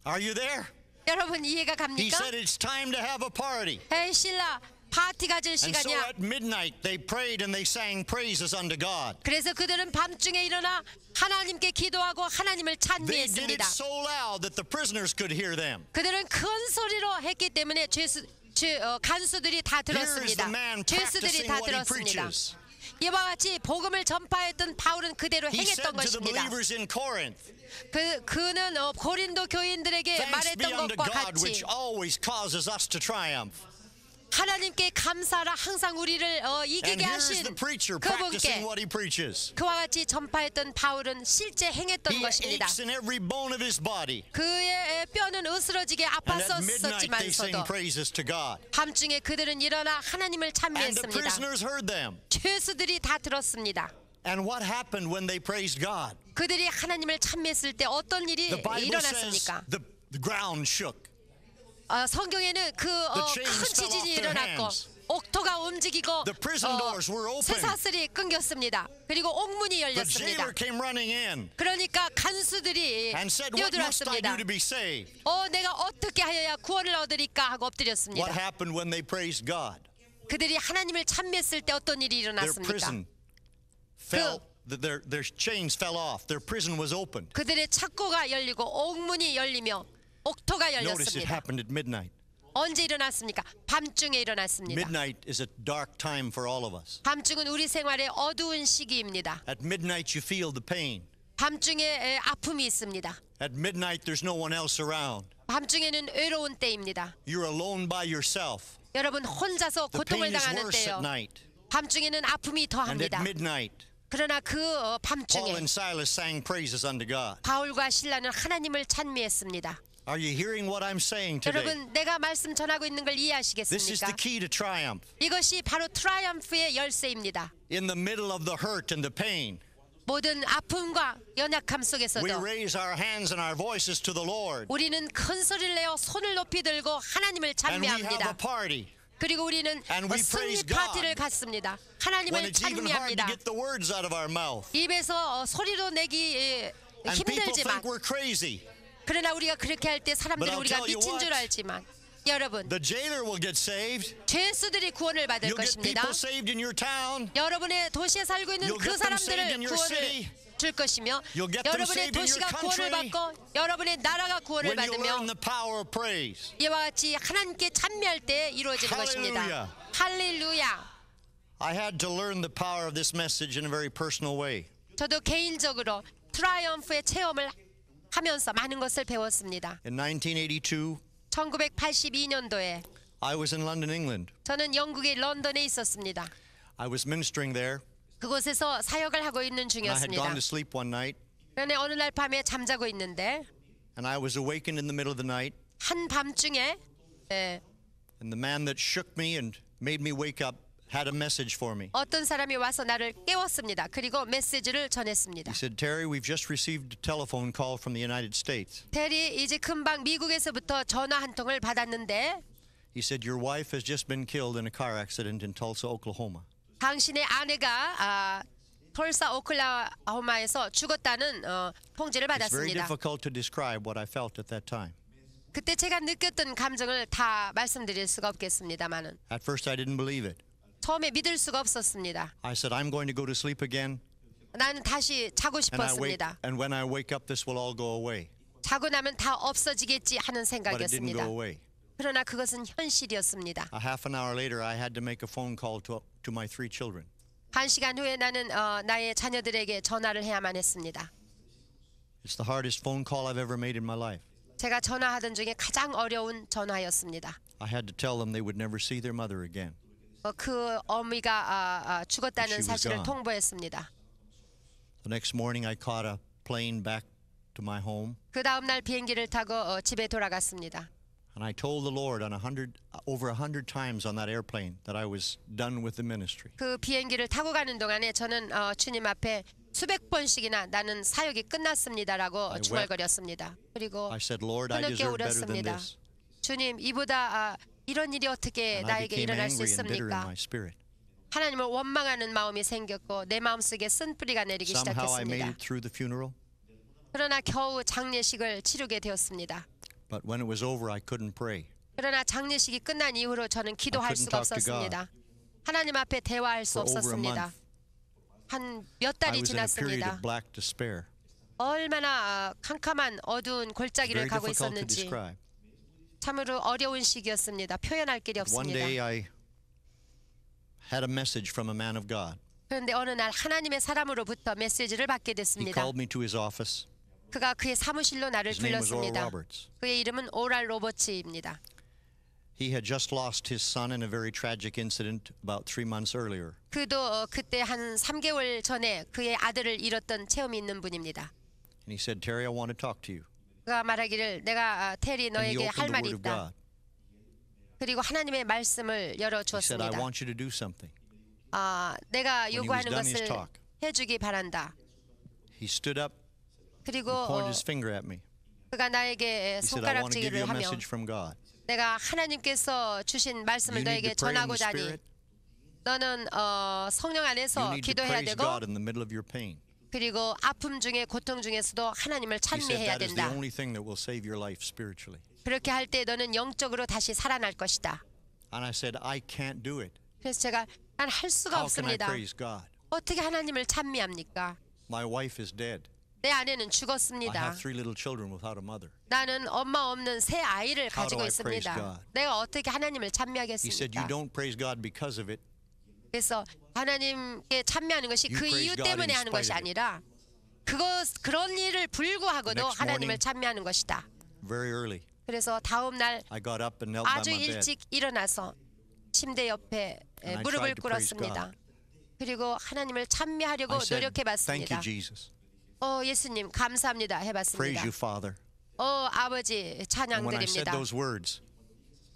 Are you there? 여러분 이해가 He 갑니까? said it's time to have a party. 에이 신라 파티 가질 And so 시간이야. at midnight they prayed and they sang praises unto God. 그래서 그들은 밤중에 일어나 하나님께 기도하고 하나님을 They did it 찬미했습니다. so loud that the prisoners could hear them. 그들은 큰 소리로 했기 때문에 간수들이 다 Here is 들었습니다. the man 죄수들이 practicing 다 what he 들었습니다. preaches. 이와 같이 복음을 전파했던 바울은 그대로 He said 행했던 to the 것입니다. believers in Corinth, 그는 고린도 교인들에게 thanks be 말했던 unto 것과 God 같이 which always causes us to triumph. 하나님께 감사하라 항상 우리를 And 이기게 here's the 하신 preacher 그분께 practicing what he preaches. 그와 같이 전파했던 바울은 실제 행했던 He 것입니다. aches in every bone of his body. 그의 뼈는 으스러지게 And at midnight they sing 아팠었지만서도 praises to God. 밤중에 그들은 일어나 하나님을 And the 찬미했습니다. prisoners heard them. 죄수들이 다 들었습니다. And what happened when they praised God? 그들이 하나님을 찬미했을 때 어떤 일이 The Bible says 일어났습니까? the ground shook. 성경에는 큰 chains fell 지진이 off their 일어났고 hands. 옥토가 움직이고 The prison doors were open. 쇠사슬이 끊겼습니다. 그리고 옥문이 The 열렸습니다. jailer came running in 그러니까 간수들이 and said, what must I 뛰어들었습니다. do to be saved? 내가 어떻게 하여야 구원을 얻으리까 하고 What 엎드렸습니다. happened when they praised God? 그들이 하나님을 찬미했을 때 어떤 일이 Their 일어났습니까? prison fell, their chains fell off. Their prison was opened. 그들의 착고가 열리고 옥문이 열리며 옥토가 Notice it 열렸습니다. happened at midnight. 언제 일어났습니까? 밤중에 일어났습니다. Midnight is a dark time for all of us. 밤중은 우리 생활의 어두운 시기입니다. At midnight you feel the pain. 밤중에 아픔이 있습니다. At midnight there's no one else around. 밤중에는 외로운 때입니다. You're alone by yourself. 여러분 혼자서 The 고통을 pain is 당하는 worse 때요. at night. 밤중에는 아픔이 And at 더합니다. midnight, 그러나 그 Paul 밤중에 and Silas sang praises unto God. 바울과 신라는 하나님을 찬미했습니다. Are you hearing what I'm saying today? 여러분 내가 말씀 전하고 있는 걸 This is 이해하시겠습니까? the key to triumph. 이것이 바로 트라이엄프의 열쇠입니다. In the middle of the hurt and the pain, 모든 아픔과 연약함 we 속에서도 raise our hands and our voices to the Lord. 우리는 큰 소리를 내어 손을 높이 들고 하나님을 And we have a 찬미합니다. party. 그리고 우리는 And we 승리 praise God. 파티를 갖습니다. When 하나님을 it's even hard to 찬미합니다. get the words out of our mouth. 입에서 소리로 내기 And people 힘들지만 think we're crazy. 그러나 우리가 그렇게 할 때 But 사람들이 I'll 우리가 tell you 미친 줄 what. 알지만 여러분 The jailer will get saved. 죄수들이 구원을 받을 You'll get 것입니다. people saved in your town. 여러분의 도시에 살고 있는 You'll 그 get them saved in 사람들을 your 구원을 city. 줄 것이며 You'll get them 여러분의 saved in your 도시가 구원을 country. 받고 여러분의 나라가 구원을 When you learn 받으며 the power of praise. 이와 같이 하나님께 찬미할 때 이루어지는 것입니다. 할렐루야. I had to learn the power of this message in a very personal way. 저도 개인적으로 트라이엄프의 체험을 하면서 많은 것을 배웠습니다. In 1982, 1982년도에 I was in London, England. 저는 영국의 런던에 있었습니다. I was ministering there, 그곳에서 사역을 하고 있는 and I had 중이었습니다. gone to sleep one night, 그런데 어느 날 밤에 잠자고 있는데 and I was awakened in the middle of the night, 한밤중에 and the man that shook me and made me wake up had a message for me. 어떤 사람이 와서 나를 깨웠습니다. 그리고 메시지를 전했습니다. He said, Terry, we've just received a telephone call from the United States. 테리, 이제 금방 미국에서부터 전화 한 통을 받았는데 He said, your wife has just been killed in a car accident in Tulsa, Oklahoma. 당신의 아내가 톨사 오클라호마에서 죽었다는 통지를 It's very 받았습니다. difficult to describe what I felt at that time. 그때 제가 느꼈던 감정을 다 말씀드릴 수가 없겠습니다만은 At first, I didn't believe it. 처음에 믿을 수가 없었습니다. I said, I'm going to go to sleep again, 나는 다시 자고 싶었습니다. and when I wake up, this will all go away. 자고 나면 다 없어지겠지 하는 But it didn't 생각이었습니다. go away. 그러나 그것은 현실이었습니다. A half an hour later, I had to make a phone call to my 3 children. 1시간 후에 나는 나의 자녀들에게 전화를 해야만 했습니다. It's the hardest phone call I've ever made in my life. 제가 전화하던 중에 가장 어려운 전화였습니다. I had to tell them they would never see their mother again. 그 어미가 죽었다는 She was 사실을 gone. 통보했습니다. The next morning, I caught a plane back to my home, 그 다음 날 비행기를 타고 집에 돌아갔습니다. and I told the Lord over 100 times on that airplane that I was done with the ministry. 그 비행기를 타고 가는 동안에 저는 주님 앞에 수백 번씩이나 나는 사역이 끝났습니다라고 중얼거렸습니다. 그리고 I said, Lord, I 흐느껴 deserve better than 울었습니다. this. 주님, 이보다 이런 일이 어떻게 And I 나에게 became 일어날 수 angry and bitter in 있습니까? my spirit. 하나님을 원망하는 마음이 생겼고 내 마음속에 쓴뿌리가 내리기 Somehow I made 시작했습니다. it through the funeral, 그러나 겨우 장례식을 치르게 되었습니다. but when it was over, I couldn't pray. 그러나 장례식이 끝난 이후로 저는 기도할 couldn't 수가 talk to 없었습니다. 하나님 앞에 대화할 수 For over a 없었습니다. month. 한 몇 I 달이 was in a period 지났습니다. of black despair. 얼마나 캄캄한 어두운 골짜기를 Very 가고 difficult to 있었는지 describe. 참으로 어려운 시기였습니다. 표현할 길이 One day 없습니다. I had a message from a man of God. 그런데 어느 날 하나님의 사람으로부터 메시지를 받게 He 됐습니다. called me to his office. 그가 그의 사무실로 나를 His name was Oral 불렀습니다. Roberts. 그의 이름은 오랄 로버츠입니다. He had just lost his son in a very tragic incident about 3 months earlier. 그도 그때 한 3개월 전에 그의 아들을 잃었던 체험이 있는 분입니다. And he said, Terry, I want to talk to you. 그가 말하기를 내가 테리 And he 너에게 opened 할 the 말이 Word of 있다. God. 그리고 하나님의 말씀을 He said, I 열어주었습니다. want you to do something. 내가 he was 요구하는 done his 것을 talk. 해주기 바란다. He stood up, 그리고 pointed his finger at me. 그가 나에게 He said, I want to give you 손가락질을 a 하며 message from God. 내가 하나님께서 주신 You 말씀을 need 너에게 to pray in the 전하고자 하니 Spirit. 너는 성령 You 안에서 need to 기도해야 praise 되고 God in the middle of your pain. 그리고 아픔 중에 고통 중에서도 하나님을 He said 찬미해야 that is the 된다. only thing that will save your life spiritually. 그렇게 할 때 너는 영적으로 다시 살아날 것이다. And I said, I can't do it. 그래서 제가 난 할 수가 How can I 없습니다. praise God? 어떻게 하나님을 찬미합니까? My wife is dead. 내 아내는 I 죽었습니다. have 3 little children without a mother. 나는 엄마 없는 새 아이를 How do 가지고 I praise 있습니다. God? 내가 어떻게 하나님을 He said, you 찬미하겠습니까? don't praise God because of it. 그래서 하나님께 찬미하는 것이 You 그 praise 이유 God 때문에 in 하는 spite 것이 of it. 아니라 그런 일을 불구하고도 Next 하나님을 morning, 찬미하는 것이다. Very early, 그래서 다음 날 I got up and knelt 아주 by my bed. 일찍 일어나서 침대 옆에 And I 무릎을 tried to praise 꿇었습니다. God. 그리고 하나님을 찬미하려고 I said, thank 노력해봤습니다. you, Jesus. 예수님 감사합니다 Praise 해봤습니다. you, Father. 아버지 And when I said 찬양드립니다. those words,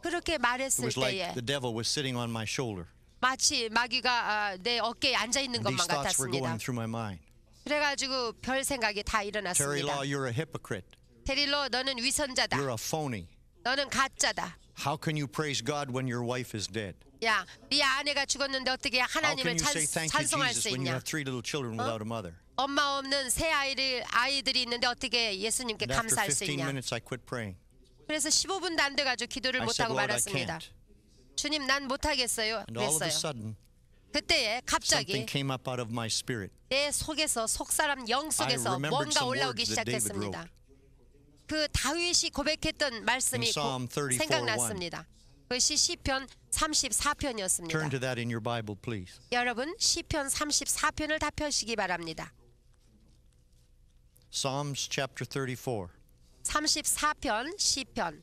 그렇게 it 말했을 was like 때에 the devil was sitting on my shoulder. 마치 마귀가 내 어깨에 앉아 있는 And these 것만 thoughts were 같았습니다. going through my mind. 그래가지고 별 생각이 다 Terry 일어났습니다. Law, you're a hypocrite. 테릴로 너는 위선자다. You're a phony. 너는 가짜다. How can you praise God when your wife is dead? 야, 네 아내가 죽었는데 어떻게 How can 하나님을 you say thank you, 찬송할 수 Jesus, when you 있냐? have 3 little children without a mother? 엄마 없는 새 아이들이 있는데 어떻게 예수님께 And after 감사할 수 15 있냐? minutes, I quit praying. 그래서 15분도 안 돼가지고 기도를 I said, 못하고 Lord, I 말았습니다. can't. 주님, 난 못하겠어요. And all of a 그랬어요. sudden, 그때에 갑자기 something came up out of my spirit. 내 속에서 속사람 영 속에서 I remembered 뭔가 some 올라오기 words that David 시작했습니다. wrote. 그 다윗이 고백했던 말씀이 In Psalm 34:1. 생각났습니다. 그것이 시편 34편이었습니다. Turn to that in your Bible, please. 여러분 시편 34편을 다 펴시기 바랍니다. Psalms chapter 34. 34편 시편.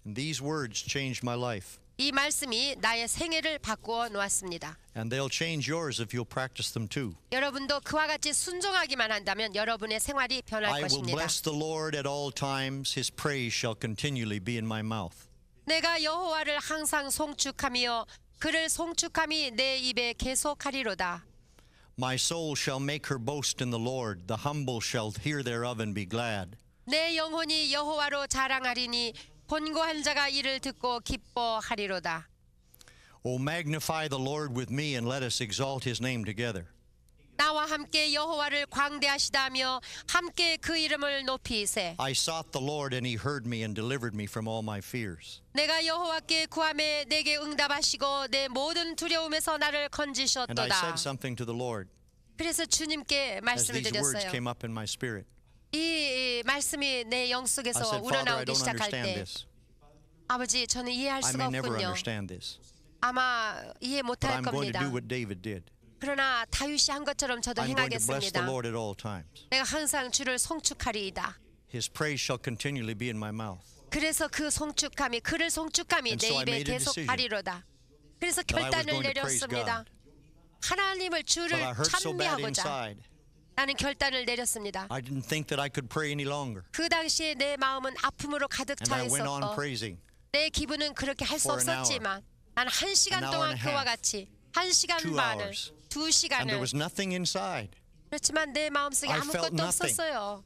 And these words changed my life. 이 말씀이 나의 생애를 바꾸어 놓았습니다. And they'll change yours if you'll practice them too. 여러분도 그와 같이 순종하기만 한다면 여러분의 생활이 변할 I will 것입니다. bless the Lord at all times. His praise shall continually be in my mouth. 내가 여호와를 항상 송축하며 그를 송축함이 내 입에 계속하리로다. My soul shall make her boast in the Lord. The humble shall hear thereof and be glad. 내 영혼이 여호와로 자랑하리니 곤고한 자가 이를 듣고 기뻐하리로다. O magnify the Lord with me and let us exalt his name together. 나와 함께 여호와를 광대하시다며 함께 그 이름을 높이세. I sought the Lord and he heard me and delivered me from all my fears. 내가 여호와께 구하매 내게 응답하시고 내 모든 두려움에서 나를 And I 건지셨도다. said something to the Lord 그래서 주님께 as 말씀을 these words 드렸어요. came up in my spirit. 이 말씀이 내 영 I 속에서 said, Father, I 우러나오기 don't 시작할 understand 때 this. 아버지 저는 이해할 I 수가 may never 없군요. understand this. 아마 이해 But 못할 I'm going to 겁니다. do what David did. 그러나 다윗이 한 것처럼 저도 I'm going to bless the 행하겠습니다. Lord at all times. 내가 항상 주를 송축하리이다. His praise shall continually be in my mouth. 그래서 그 송축함이 그를 송축함이 And 내 so I 입에 made a decision 계속하리로다. 그래서 that I was 결단을 going to praise 내렸습니다. God. 하나님을 But 주를 I hurt so bad 찬미하고자 inside. 나는 결단을 내렸습니다. I didn't think that I could pray any longer. 그 당시에 내 마음은 아픔으로 가득 And 차 I went on 있었고 praising. 내 기분은 그렇게 할 수 for an hour, 없었지만 난 1시간 an hour 동안 and a 그와 half, 같이 1시간 2 반을 hours. 2시간을 And there was nothing inside. 그렇지만 내 마음속에 I felt 아무것도 nothing. 없었어요.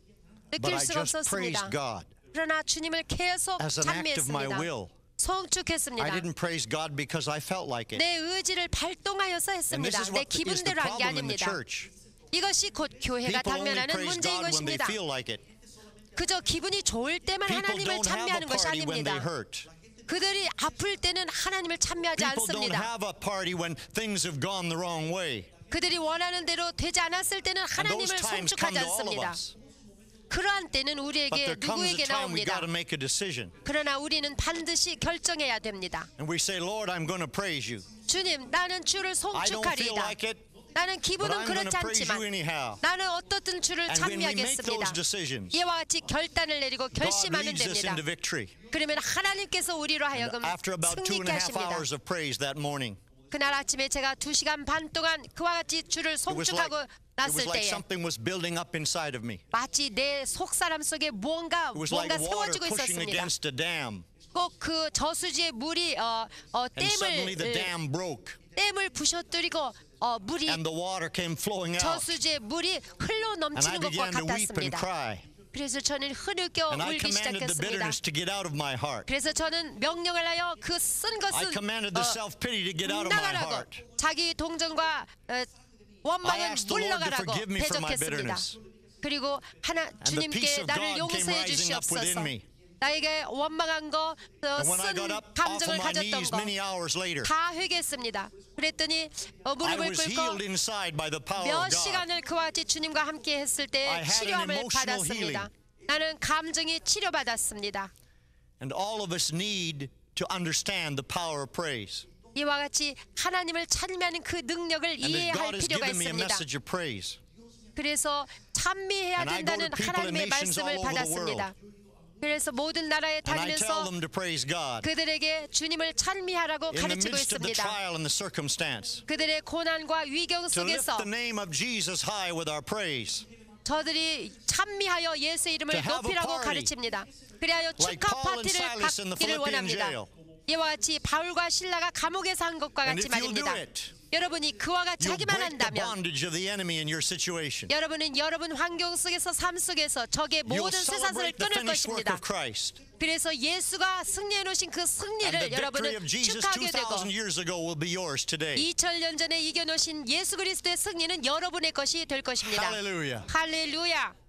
But 느낄 I 수가 just praised 없었습니다. God 그러나 주님을 계속 as an act of my 찬미했습니다. will. 송축했습니다. I didn't praise God because I felt like it. 내 의지를 발동하여서 And this 했습니다. is 내 what is the 기분대로 한 게 problem in the 아닙니다. church. 이것이 곧 교회가 People only 당면하는 praise 문제인 God when they 것입니다. feel like it. 그저 기분이 좋을 때만 People 하나님을 don't have a 찬미하는 것이 party when they 아닙니다. hurt. 그들이 아플 때는 하나님을 찬미하지 People don't 않습니다. have a party when things have gone the wrong way. 그들이 원하는 대로 되지 않았을 때는 And those 하나님을 times come 송축하지 to all of 않습니다. us. 그러한 때는 But 우리에게 there comes a 누구에게나 time we 옵니다. got to make a decision. 그러나 우리는 반드시 결정해야 됩니다. And we say, Lord, I'm going to praise you. 주님, 나는 주를 I don't feel 송축하리이다. like it, 나는 but 기분은 I'm going 그렇지 to praise you 않지만 anyhow. 나는 어떻든 주를 And when we make 찬미하겠습니다. those decisions, 이와 같이 결단을 내리고 God 결심하면 leads us 됩니다. into victory. 그러면 하나님께서 우리로 하여금 After about 승리케 2.5 하십니다. hours of praise that morning, 그날 아침에 제가 2시간 반 동안 그와 같이 주를 it was like, 송축하고 it 났을 was like 때에 something was building up inside of me. 마치 내 속사람 속에 It was like water 세워지고 pushing 있었습니다. against a dam. 꼭 그 저수지의 물이 And suddenly the dam broke. 댐을 부셔뜨리고 물이 And the water came flowing out. 저수지의 물이 흘러 And I 넘치는 것과 began to weep and 같았습니다. cry. 그래서 저는 흐느껴 And I 울기 commanded the 시작했습니다. bitterness to get out of my heart. 그래서 저는 명령을 하여 그 쓴 I 것은 commanded the self-pity to get out of my 나가라고 heart. 자기 동정과 I 원망은 asked the Lord to 물러가라고 forgive me for my 대적했습니다. bitterness. 그리고 the peace 주님께 of 나를 God came 용서해 rising up within 주시옵소서. me. 나에게 원망한 거, And when I 쓴 got up off 감정을 of my 가졌던 knees 거 many hours later, 다 회개했습니다. 그랬더니 I 무릎을 was 꿇고 healed inside by the power 몇 of God. 시간을 그와 같이 주님과 함께 했을 때 I had an 치료함을 emotional 받았습니다. healing. 나는 감정이 치료받았습니다. And all of us need to understand the power of praise. 이와 같이 하나님을 찬미하는 그 능력을 And that 이해할 God has 필요가 given me a 있습니다. message of praise. 그래서 찬미해야 And I go 된다는 to people 하나님의 and nations 말씀을 all over the 받았습니다. 그래서 모든 나라에 And I tell 다니면서 them to praise God 그들에게 주님을 찬미하라고 in the 가르치고 midst of the 있습니다. trial and the circumstance. 그들의 고난과 위경 To lift 속에서 the name of Jesus high with our praise. 저들이 찬미하여 예수 To 이름을 have a 높이라고 party 가르칩니다. 그리하여 like 축하 Paul and 파티를 Silas in the 갖기를 Philippian 원합니다. jail. 이와 같이 바울과 실라가 감옥에서 한 것과 And 같이 if you'll do 말입니다. it, 여러분이 그와 같이 you'll 하기만 break the 한다면 bondage of the enemy in your situation. 여러분은 여러분 환경 속에서 삶 속에서 적의 You'll 모든 쇠사슬을 celebrate the 끊을 finished work 것입니다. of Christ. 그래서 예수가 승리해 놓으신 그 And the 승리를 victory 여러분은 of Jesus 축하하게 되고 2,000 years ago will be yours today. 2000년 전에 이겨놓으신 예수 그리스도의 승리는 여러분의 것이 될 것입니다. Hallelujah. 할렐루야.